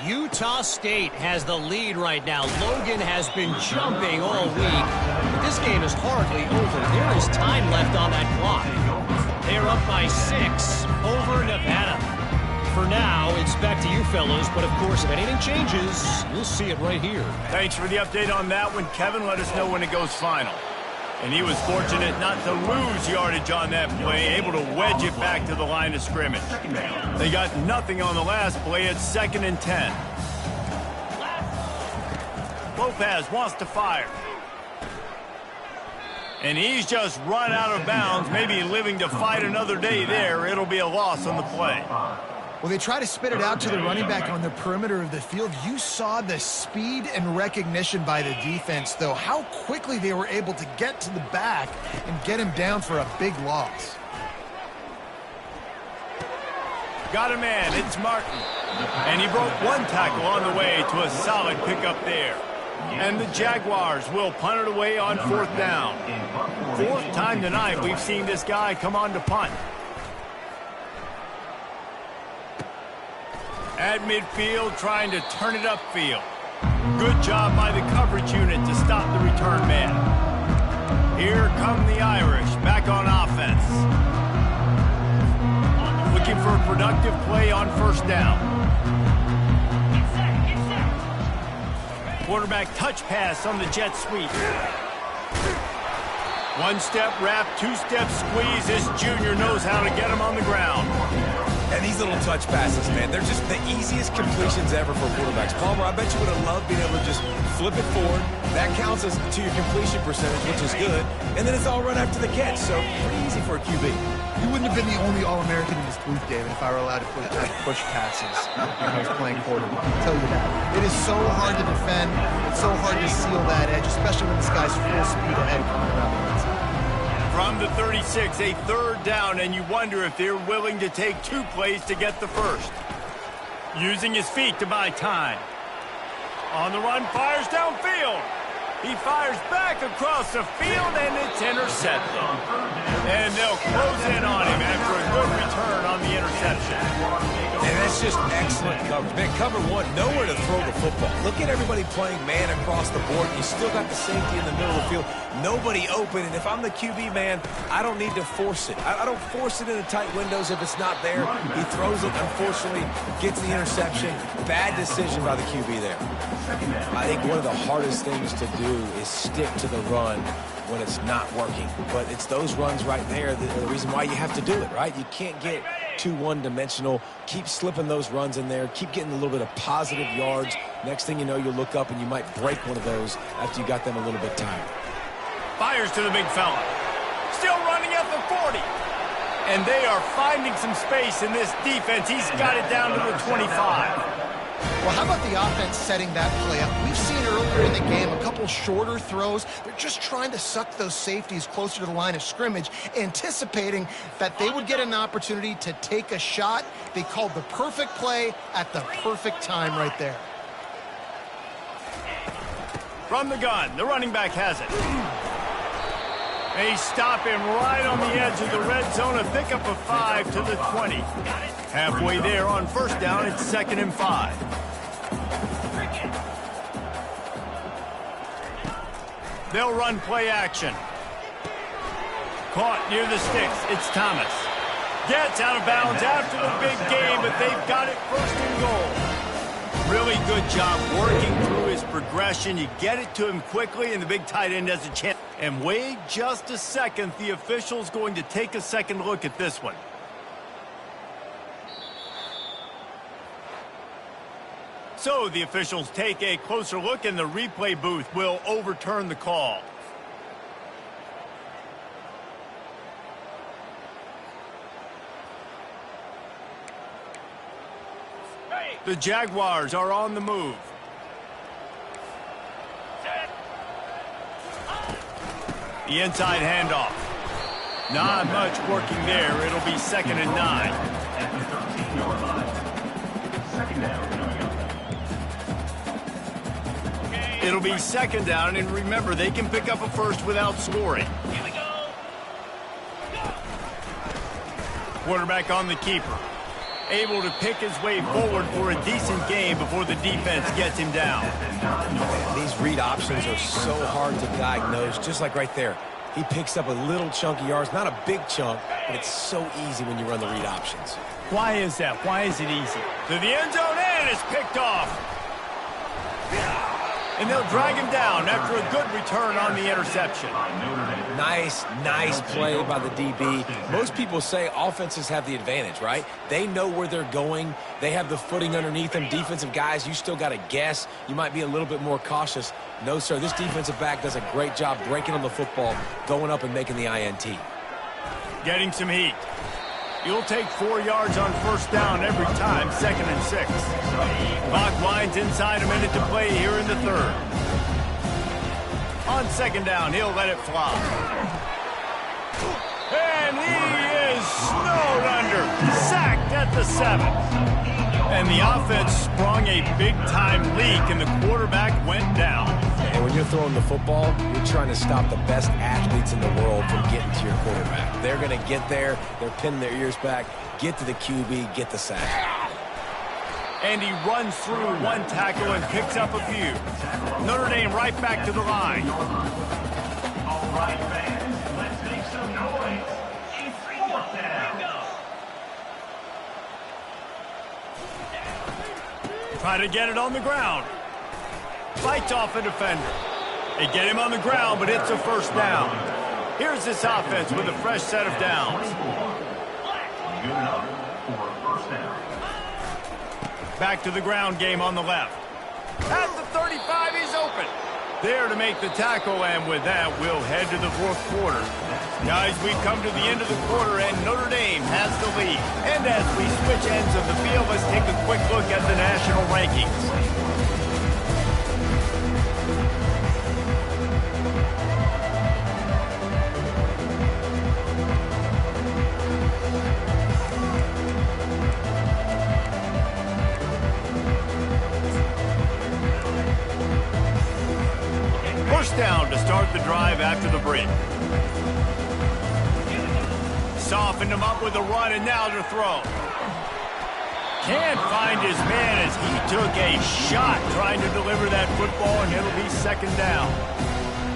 [SPEAKER 5] Utah State has the lead right now. Logan has been jumping all week, but this game is hardly over. There is time left on that clock. They're up by 6 over Nevada. For now, it's back to you fellows, but of course, if anything changes, you'll see it right here.
[SPEAKER 1] Thanks for the update on that one, Kevin. Let us know when it goes final. And he was fortunate not to lose yardage on that play, able to wedge it back to the line of scrimmage. They got nothing on the last play. It's 2nd and 10. Lopez wants to fire. And he's just run out of bounds, maybe living to fight another day there. It'll be a loss on the play.
[SPEAKER 3] Well, they try to spit it out to the running back on the perimeter of the field. You saw the speed and recognition by the defense, though, how quickly they were able to get to the back and get him down for a big loss.
[SPEAKER 1] Got a man, it's Martin. And he broke 1 tackle on the way to a solid pickup there. And the Jaguars will punt it away on 4th down. 4th time tonight we've seen this guy come on to punt. At midfield, trying to turn it upfield. Good job by the coverage unit to stop the return man. Here come the Irish, back on offense. Looking for a productive play on 1st down. Quarterback touch pass on the jet sweep. 1-step wrap, 2-step squeeze. This junior knows how to get him on the ground.
[SPEAKER 2] And these little touch passes, man, they're just the easiest completions ever for quarterbacks. Palmer, I bet you would have loved being able to just flip it forward. That counts as to your completion percentage, which is good. And then it's all run after the catch, so pretty easy for a QB.
[SPEAKER 3] You wouldn't have been the only All-American in this booth, David, if I were allowed to push passes when I was playing quarterback. I'll tell you that. It is so hard to defend. It's so hard to seal that edge, especially when this guy's full speed ahead coming around the outside.
[SPEAKER 1] From the 36, a 3rd down, and you wonder if they're willing to take 2 plays to get the first. Using his feet to buy time. On the run, fires downfield. He fires back across the field, and it's intercepted. And they'll close in on him after a good return on the interception.
[SPEAKER 2] And that's just excellent coverage. Man, cover 1, nowhere to throw the football. Look at everybody playing man across the board. You still got the safety in the middle of the field. Nobody open, and if I'm the QB, man, I don't need to force it. I don't force it into tight windows if it's not there. He throws it, unfortunately, gets the interception. Bad decision by the QB there. I think one of the hardest things to do is stick to the run when it's not working. But it's those runs right there that are the reason why you have to do it, right? You can't get too one-dimensional. Keep slipping those runs in there. Keep getting a little bit of positive yards. Next thing you know, you'll look up and you might break one of those after you got them a little bit tired.
[SPEAKER 1] Fires to the big fella. Still running at the 40. And they are finding some space in this defense. He's got it down to the 25.
[SPEAKER 3] Well, how about the offense setting that play up? We've seen earlier in the game a couple shorter throws. They're just trying to suck those safeties closer to the line of scrimmage, anticipating that they would get an opportunity to take a shot. They called the perfect play at the perfect time right there.
[SPEAKER 1] From the gun, the running back has it. They stop him right on the edge of the red zone, a pickup of 5 to the 20. Halfway there on first down, it's 2nd and 5. They'll run play action. Caught near the sticks. It's Thomas. Gets out of bounds after the big game, but they've got it 1st and goal. Really good job working through his progression. You get it to him quickly, and the big tight end has a chance. And wait just a second. The official's going to take a second look at this one. So the officials take a closer look, and the replay booth will overturn the call. The Jaguars are on the move. The inside handoff. Not much working there. It'll be 2nd and 9.
[SPEAKER 4] At the 13-yard line. 2nd down.
[SPEAKER 1] It'll be 2nd down, and remember, they can pick up a first without scoring. Here we go. Quarterback on the keeper. Able to pick his way forward for a decent game before the defense gets him down.
[SPEAKER 2] These read options are so hard to diagnose, just like right there. He picks up a little chunk of yards, not a big chunk, but it's so easy when you run the read options.
[SPEAKER 1] Why is that? Why is it easy? To the end zone, and it's picked off. And they'll drag him down after a good return on the interception.
[SPEAKER 2] Nice play by the DB. Most people say offenses have the advantage, right? They know where they're going. They have the footing underneath them. Defensive guys, you still got to guess. You might be a little bit more cautious. No, sir, this defensive back does a great job breaking on the football, going up and making the INT.
[SPEAKER 1] Getting some heat. You'll take 4 yards on first down every time, 2nd and 6. Clock winds inside a minute to play here in the 3rd. On 2nd down, he'll let it fly. And he is snowed under, sacked at the 7th. And the offense sprung a big-time leak, and the quarterback went down.
[SPEAKER 2] And when you're throwing the football, you're trying to stop the best athletes in the world from getting to your quarterback. They're going to get there. They're pinning their ears back, get to the QB, get the sack.
[SPEAKER 1] And he runs through one tackle and picks up a few. Notre Dame right back to the line.
[SPEAKER 4] All right, fans, let's make some noise. It's 4th down.
[SPEAKER 1] Try to get it on the ground. Fights off a defender. They get him on the ground, but it's a first down. Here's this offense with a fresh set of downs.
[SPEAKER 4] Good enough for a first down.
[SPEAKER 1] Back to the ground game on the left. At the 35, he's open. There to make the tackle, and with that, we'll head to the 4th quarter. Guys, we come to the end of the quarter, and Notre Dame has the lead. And as we switch ends of the field, let's take a quick look at the national rankings. First down to start the drive after the break. Softened him up with a run, and now to throw. Can't find his man as he took a shot trying to deliver that football, and it'll be 2nd down.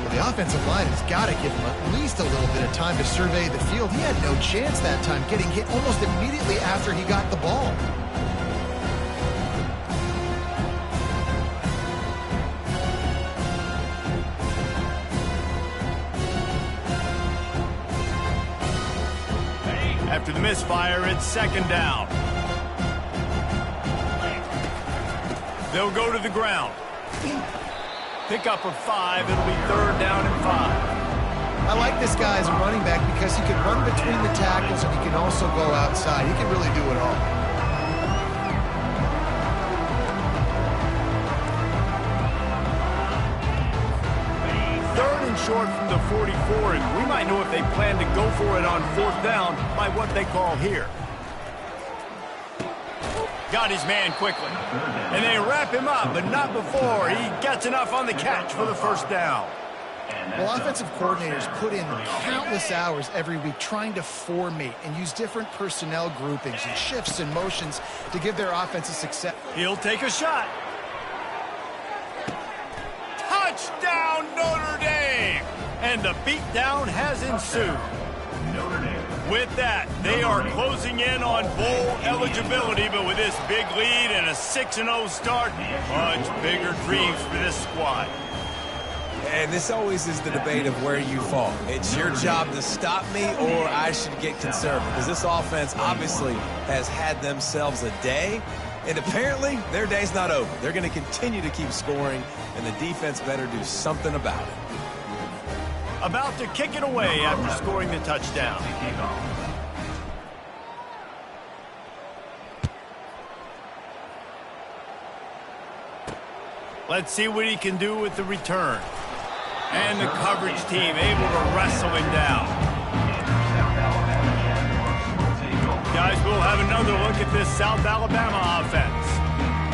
[SPEAKER 3] Well, the offensive line has got to give him at least a little bit of time to survey the field. He had no chance that time, getting hit almost immediately after he got the ball.
[SPEAKER 1] After the misfire, it's 2nd down. They'll go to the ground. Pick up of 5. It'll be 3rd down and 5.
[SPEAKER 3] I like this guy as a running back because he can run between the tackles and he can also go outside. He can really do it all.
[SPEAKER 1] Third and short from the 44, and we might know if they plan to go for it on fourth down by what they call here. Got his man quickly. And they wrap him up, but not before he gets enough on the catch for the first down.
[SPEAKER 3] Well, offensive coordinators put in countless hours every week trying to formate and use different personnel groupings and shifts and motions to give their offenses success.
[SPEAKER 1] He'll take a shot. Touchdown, Notre Dame! And the beatdown has ensued. With that, they are closing in on bowl eligibility, but with this big lead and a 6-0 start, much bigger dreams for this squad.
[SPEAKER 2] And this always is the debate of where you fall. It's your job to stop me or I should get conservative, because this offense obviously has had themselves a day, and apparently their day's not over. They're going to continue to keep scoring, and the defense better do something about it.
[SPEAKER 1] About to kick it away after scoring the touchdown. Let's see what he can do with the return. And the coverage team able to wrestle him down. Guys, we'll have another look at this South Alabama offense.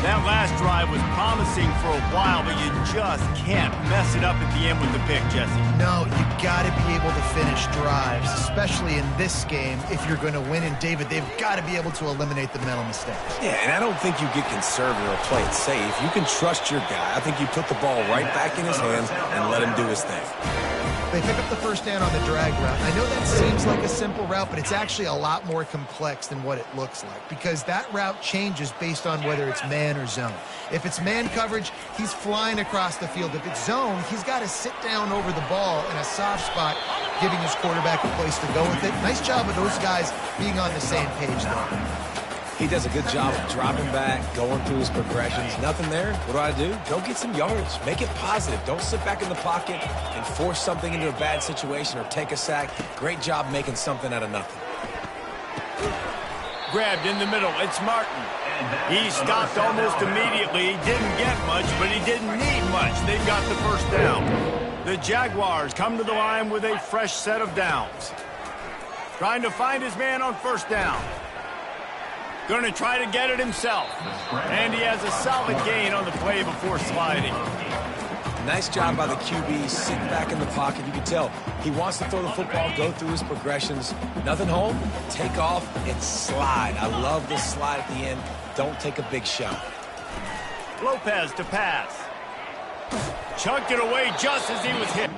[SPEAKER 1] That last drive was promising for a while, but you just can't mess it up at the end with the pick, Jesse.
[SPEAKER 3] No, you got to be able to finish drives, especially in this game if you're going to win. And David, they've got to be able to eliminate the mental mistakes.
[SPEAKER 2] Yeah, and I don't think you get conservative or play it safe. You can trust your guy. I think you put the ball right back in his hands and let him do his thing.
[SPEAKER 3] They pick up the first down on the drag route. I know that seems like a simple route, but it's actually a lot more complex than what it looks like, because that route changes based on whether it's man or zone. If it's man coverage, he's flying across the field. If it's zone, he's got to sit down over the ball in a soft spot, giving his quarterback a place to go with it. Nice job of those guys being on the same page, though.
[SPEAKER 2] He does a good job of dropping back, going through his progressions. Nothing there. What do? Go get some yards. Make it positive. Don't sit back in the pocket and force something into a bad situation or take a sack. Great job making something out of nothing.
[SPEAKER 1] Grabbed in the middle. It's Martin. He stopped almost immediately. He didn't get much, but he didn't need much. They've got the first down. The Jaguars come to the line with a fresh set of downs. Trying to find his man on first down. Going to try to get it himself. And he has a solid gain on the play before sliding.
[SPEAKER 2] Nice job by the QB, sitting back in the pocket. You can tell he wants to throw the football, go through his progressions. Nothing home, take off, and slide. I love the slide at the end. Don't take a big shot.
[SPEAKER 1] Lopez to pass. Chucked it away just as he was hit.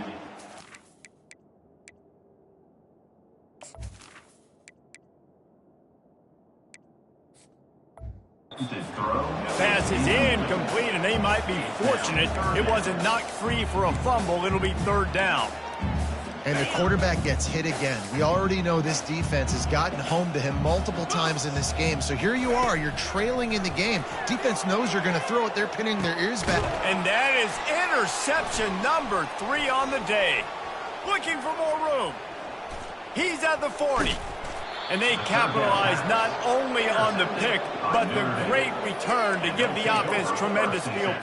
[SPEAKER 1] Pass is incomplete, and they might be fortunate it wasn't knocked free for a fumble. It'll be third down.
[SPEAKER 3] And the quarterback gets hit again. We already know this defense has gotten home to him multiple times in this game. So here you are, you're trailing in the game. Defense knows you're going to throw it. They're pinning their ears back.
[SPEAKER 1] And that is interception number 3 on the day. Looking for more room. He's at the 40. And they capitalize not only on the pick, but the great return to give the offense tremendous field.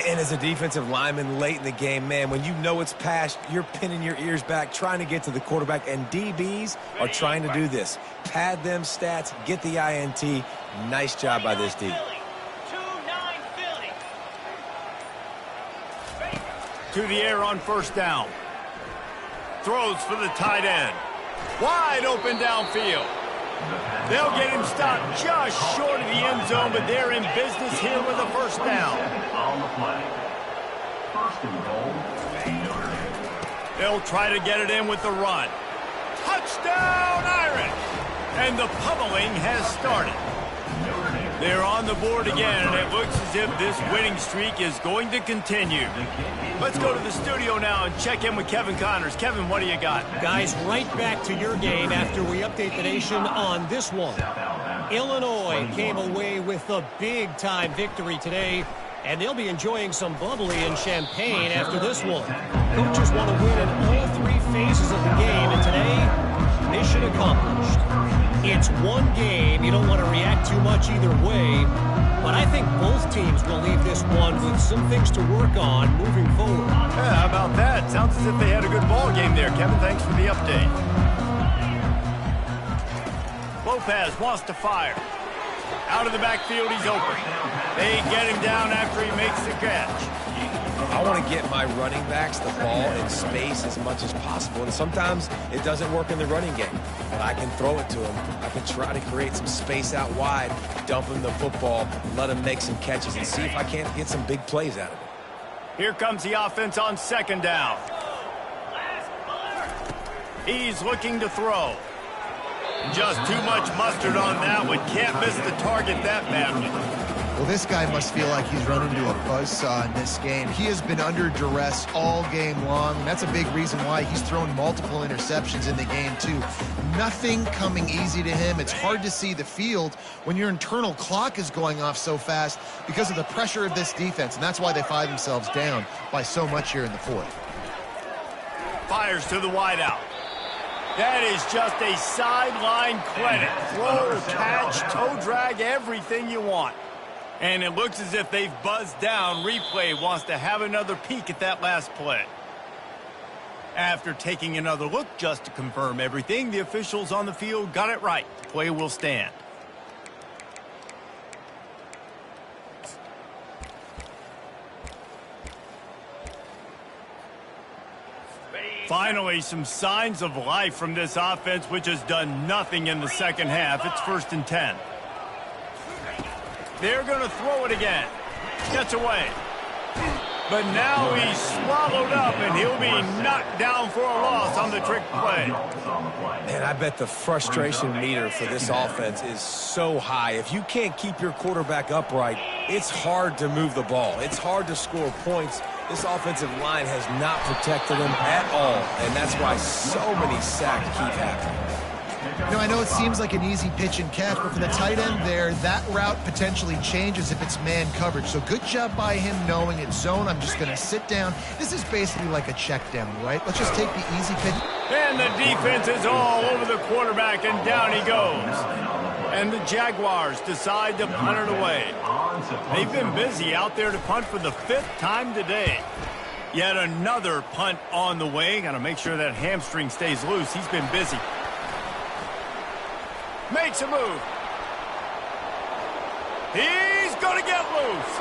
[SPEAKER 2] And as a defensive lineman late in the game, man, when you know it's past, you're pinning your ears back, trying to get to the quarterback, and DBs are trying to do this. Pad them stats, get the INT. Nice job by this D.
[SPEAKER 1] To the air on first down. Throws for the tight end. Wide open downfield. They'll get him stopped just short of the end zone, but they're in business here with a first down.
[SPEAKER 4] On the play. First and goal.
[SPEAKER 1] They'll try to get it in with the run. Touchdown, Irish! And the pummeling has started. They're on the board again, and it looks as if this winning streak is going to continue. Let's go to the studio now and check in with Kevin Connors. Kevin, what do you got?
[SPEAKER 5] Guys, right back to your game after we update the nation on this one. Illinois came away with a big-time victory today, and they'll be enjoying some bubbly and champagne after this one. Coaches want to win in all three phases of the game, and today, mission accomplished. It's one game. You don't want to react too much either way, but I think both teams will leave this one with some things to work on moving forward.
[SPEAKER 1] Yeah, how about that? Sounds as if they had a good ball game there. Kevin, thanks for the update. Lopez wants to fire. Out of the backfield, he's open. They get him down after he makes the catch.
[SPEAKER 2] I want to get my running backs the ball in space as much as possible, and sometimes it doesn't work in the running game. But I can throw it to him. I can try to create some space out wide, dump him the football, let him make some catches, and see if I can't get some big plays out of it.
[SPEAKER 1] Here comes the offense on second down. He's looking to throw. Just too much mustard on that one. Can't miss the target that badly.
[SPEAKER 3] Well, this guy must feel like he's run into a buzzsaw in this game. He has been under duress all game long, and that's a big reason why he's thrown multiple interceptions in the game, too. Nothing coming easy to him. It's hard to see the field when your internal clock is going off so fast because of the pressure of this defense, and that's why they find themselves down by so much here in the fourth.
[SPEAKER 1] Fires to the wideout. That is just a sideline credit. Throw, catch, toe drag, everything you want. And it looks as if they've buzzed down. Replay wants to have another peek at that last play. After taking another look just to confirm everything, the officials on the field got it right. The play will stand. Finally, some signs of life from this offense, which has done nothing in the second half. It's 1st and 10. They're going to throw it again. Gets away. But now he's swallowed up, and he'll be knocked down for a loss on the trick play.
[SPEAKER 2] Man, I bet the frustration meter for this offense is so high. If you can't keep your quarterback upright, it's hard to move the ball. It's hard to score points. This offensive line has not protected him at all, and that's why so many sacks keep happening.
[SPEAKER 3] You know, I know it seems like an easy pitch and catch, but for the tight end there, that route potentially changes if it's man coverage. So good job by him knowing it's zone. I'm just going to sit down. This is basically like a check down, right? Let's just take the easy pitch.
[SPEAKER 1] And the defense is all over the quarterback, and down he goes. And the Jaguars decide to punt it away. They've been busy out there to punt for the 5th time today. Yet another punt on the way. Got to make sure that hamstring stays loose. He's been busy. Makes a move. He's going to get loose.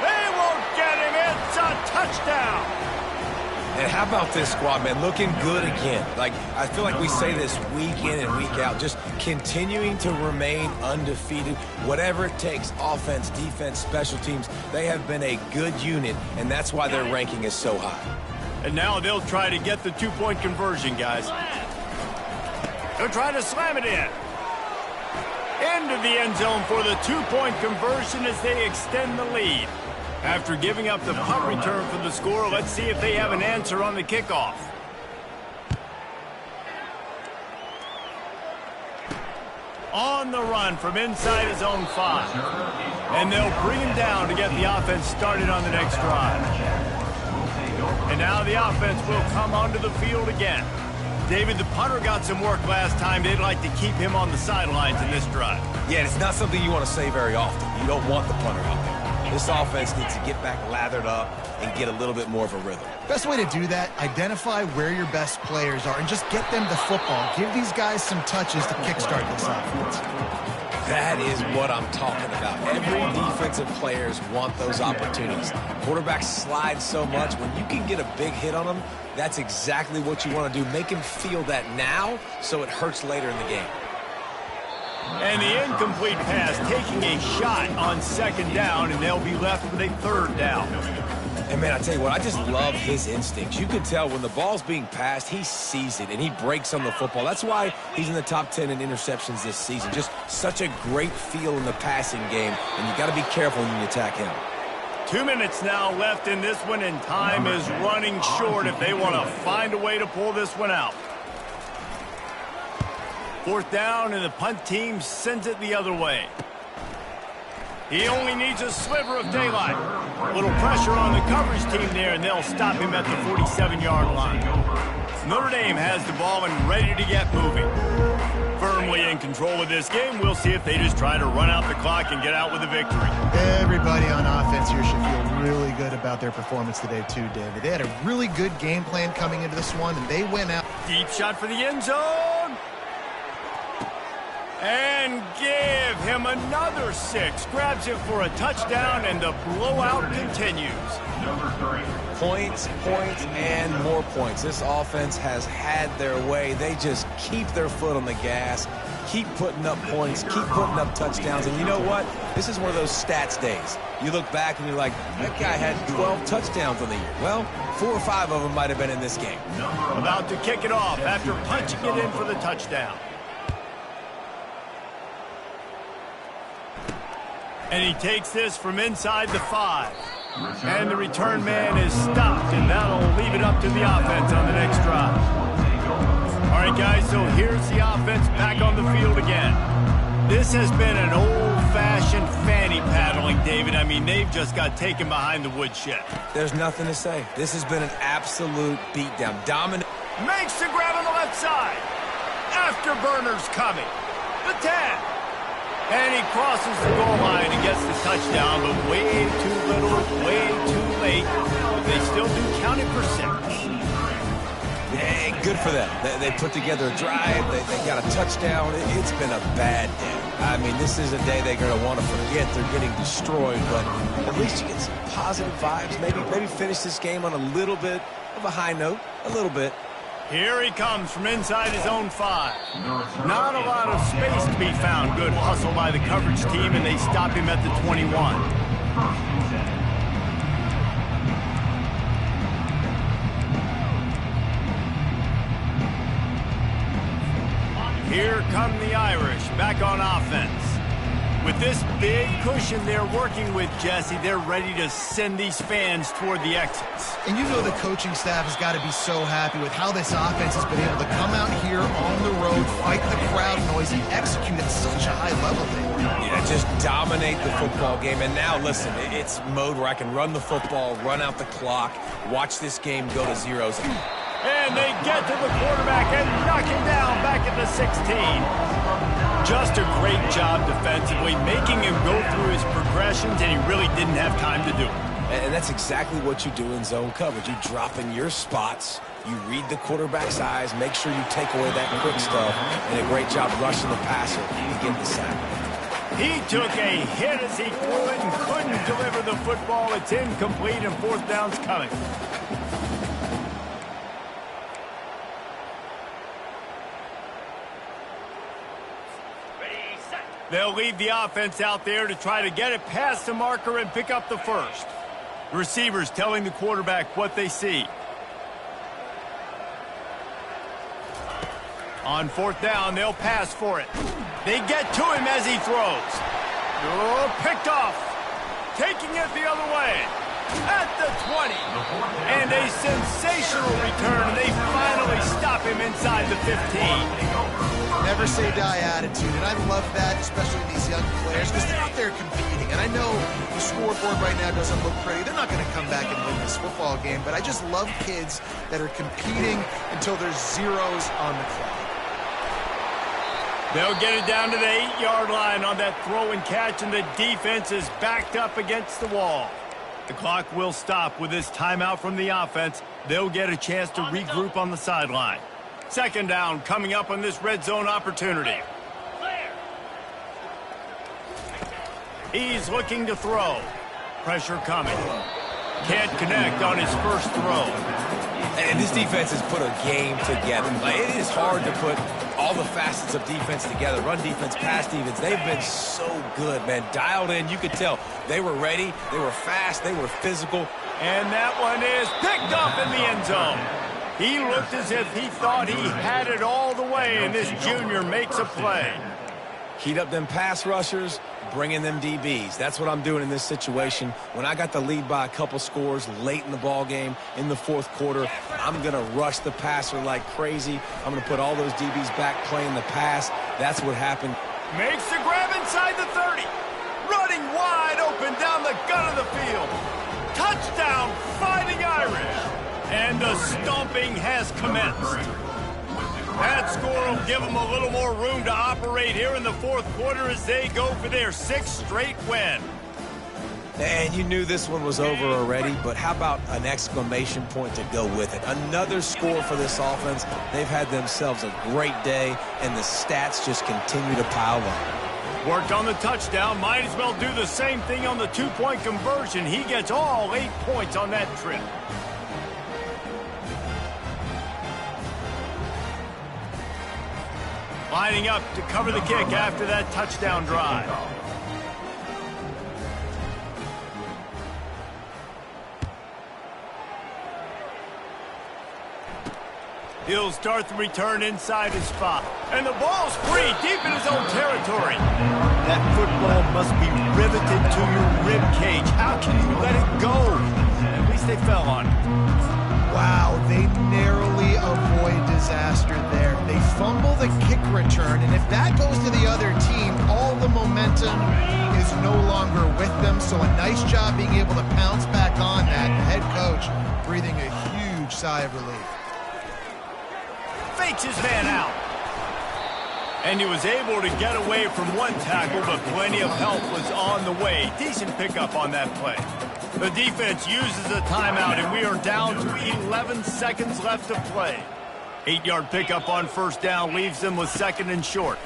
[SPEAKER 1] They won't get him. It's a touchdown.
[SPEAKER 2] And how about this squad, man? Looking good again. Like, I feel like we say this week in and week out, just continuing to remain undefeated. Whatever it takes, offense, defense, special teams, they have been a good unit, and that's why their ranking is so high.
[SPEAKER 1] And now they'll try to get the 2-point conversion, guys. They'll try to slam it in. Into the end zone for the 2-point conversion as they extend the lead. After giving up the punt return for the score, let's see if they have an answer on the kickoff. On the run from inside his own 5. And they'll bring him down to get the offense started on the next drive. And now the offense will come onto the field again. David, the punter got some work last time. They'd like to keep him on the sidelines in this drive.
[SPEAKER 2] Yeah, it's not something you want to say very often. You don't want the punter out there. This offense needs to get back lathered up and get a little bit more of a rhythm.
[SPEAKER 3] Best way to do that, identify where your best players are and just get them the football. Give these guys some touches to kickstart this offense.
[SPEAKER 2] That is what I'm talking about. Every defensive players want those opportunities. Quarterbacks slide so much. When you can get a big hit on them, that's exactly what you want to do. Make him feel that now so it hurts later in the game.
[SPEAKER 1] And the incomplete pass taking a shot on 2nd down, and they'll be left with a 3rd down.
[SPEAKER 2] And, man, I tell you what, I just love his instincts. You can tell when the ball's being passed, he sees it, and he breaks on the football. That's why he's in the top 10 in interceptions this season. Just such a great feel in the passing game, and you got to be careful when you attack him.
[SPEAKER 1] 2 minutes now left in this one, and time is running short if they want to find a way to pull this one out. 4th down, and the punt team sends it the other way. He only needs a sliver of daylight. A little pressure on the coverage team there, and they'll stop him at the 47-yard line. Notre Dame has the ball and ready to get moving. Firmly in control of this game. We'll see if they just try to run out the clock and get out with a victory.
[SPEAKER 3] Everybody on offense here should feel really good about their performance today too, David. They had a really good game plan coming into this one, and they went out.
[SPEAKER 1] Deep shot for the end zone. And give him another 6. Grabs it for a touchdown, and the blowout continues.
[SPEAKER 2] Points, and more points. This offense has had their way. They just keep their foot on the gas, keep putting up points, keep putting up touchdowns. And you know what? This is one of those stats days. You look back and you're like, that guy had 12 touchdowns on the year. Well, 4 or 5 of them might have been in this game.
[SPEAKER 1] About to kick it off after punching it in for the touchdown. And he takes this from inside the 5. And the return man is stopped, and that'll leave it up to the offense on the next drive. All right, guys, so here's the offense back on the field again. This has been an old-fashioned fanny paddling, David. I mean, they've just got taken behind the woodshed.
[SPEAKER 2] There's nothing to say. This has been an absolute beatdown. Dominant.
[SPEAKER 1] Makes the grab on the left side. Afterburners coming. The 10. And he crosses the goal line and gets the touchdown, but way too little, way too late. But they still do count it for 6.
[SPEAKER 2] Hey, good for them. They put together a drive. They got a touchdown. It's been a bad day. I mean, this is a day they're going to want to forget. They're getting destroyed, but at least you get some positive vibes. Maybe finish this game on a little bit of a high note, a little bit.
[SPEAKER 1] Here he comes from inside his own 5. Not a lot of space to be found. Good hustle by the coverage team, and they stop him at the 21. Here come the Irish back on offense. With this big cushion they're working with, Jesse, they're ready to send these fans toward the exits.
[SPEAKER 3] And you know the coaching staff has got to be so happy with how this offense has been able to come out here on the road, fight the crowd noise, and execute at such a high level.
[SPEAKER 2] Yeah, just dominate the football game. And now, listen, it's mode where I can run the football, run out the clock, watch this game go to zeros.
[SPEAKER 1] And they get to the quarterback and knock him down back at the 16. Just a great job defensively, making him go through his progressions, and he really didn't have time to do it.
[SPEAKER 2] And that's exactly what you do in zone coverage. You drop in your spots, you read the quarterback's eyes, make sure you take away that quick stuff, and a great job rushing the passer to get the sack.
[SPEAKER 1] He took a hit as he threw it and couldn't deliver the football. It's incomplete, and 4th down's coming. They'll leave the offense out there to try to get it past the marker and pick up the 1st. The receivers telling the quarterback what they see. On 4th down, they'll pass for it. They get to him as he throws. Oh, picked off. Taking it the other way. At the 20. And a sensational return. They finally stop him inside the 15.
[SPEAKER 3] Never say die attitude, and I love that, especially in these young players, because they're out there competing. And I know the scoreboard right now doesn't look pretty. They're not going to come back and win this football game, but I just love kids that are competing until there's zeros on the clock.
[SPEAKER 1] They'll get it down to the 8-yard line on that throw and catch, and the defense is backed up against the wall. The clock will stop with this timeout from the offense. They'll get a chance to regroup on the sideline. 2nd down coming up on this red zone opportunity. He's looking to throw. Pressure coming. Can't connect on his first throw.
[SPEAKER 2] And this defense has put a game together. It is hard to put all the facets of defense together. Run defense, pass defense. They've been so good, man. Dialed in. You could tell they were ready. They were fast. They were physical.
[SPEAKER 1] And that one is picked up in the end zone. He looked as if he thought he had it all the way, and this junior makes a play.
[SPEAKER 2] Heat up them pass rushers, bring in them DBs. That's what I'm doing in this situation. When I got the lead by a couple scores late in the ball game, in the fourth quarter, I'm going to rush the passer like crazy. I'm going to put all those DBs back playing the pass. That's what happened.
[SPEAKER 1] Makes the grab inside the 30. Running wide open down the gut of the field. Touchdown, Fighting Irish. And the stomping has commenced. That score will give them a little more room to operate here in the fourth quarter as they go for their 6th straight win.
[SPEAKER 2] And you knew this one was over already, but how about an exclamation point to go with it? Another score for this offense. They've had themselves a great day, and the stats just continue to pile up.
[SPEAKER 1] Worked on the touchdown. Might as well do the same thing on the 2-point conversion. He gets all 8 points on that trip. Lining up to cover the kick after that touchdown drive. He'll start the return inside his spot. And the ball's free deep in his own territory. That football must be riveted to your rib cage. How can you let it go? At least they fell on it.
[SPEAKER 3] Wow, they narrowly avoid disaster there. They fumble the kick return, and if that goes to the other team, all the momentum is no longer with them. So a nice job being able to pounce back on that. The head coach breathing a huge sigh of relief.
[SPEAKER 1] Fakes his man out. And he was able to get away from one tackle, but plenty of help was on the way. Decent pickup on that play. The defense uses a timeout, and we are down to 11 seconds left to play. 8-yard pickup on first down leaves them with 2nd and short.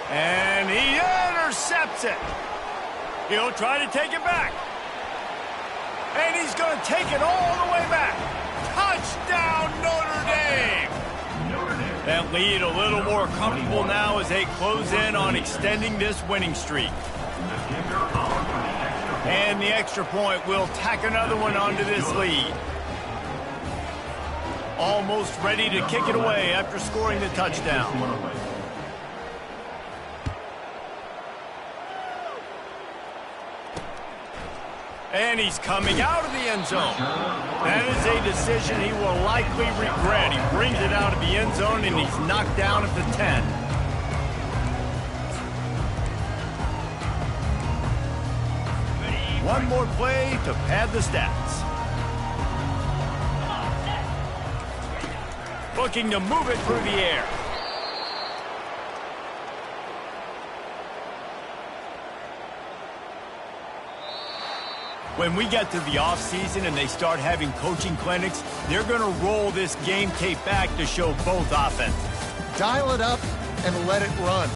[SPEAKER 1] And he intercepts it. He'll try to take it back. And he's going to take it all the way back. Touchdown, Notre Dame! That lead a little more comfortable now as they close in on extending this winning streak. And the extra point will tack another one onto this lead. Almost ready to kick it away after scoring the touchdown. And he's coming out of the end zone. That is a decision he will likely regret. He brings it out of the end zone, and he's knocked down at the 10. One more play to pad the stats. Looking to move it through the air. When we get to the offseason and they start having coaching clinics, they're going to roll this game tape back to show both offenses.
[SPEAKER 3] Dial it up and let it run.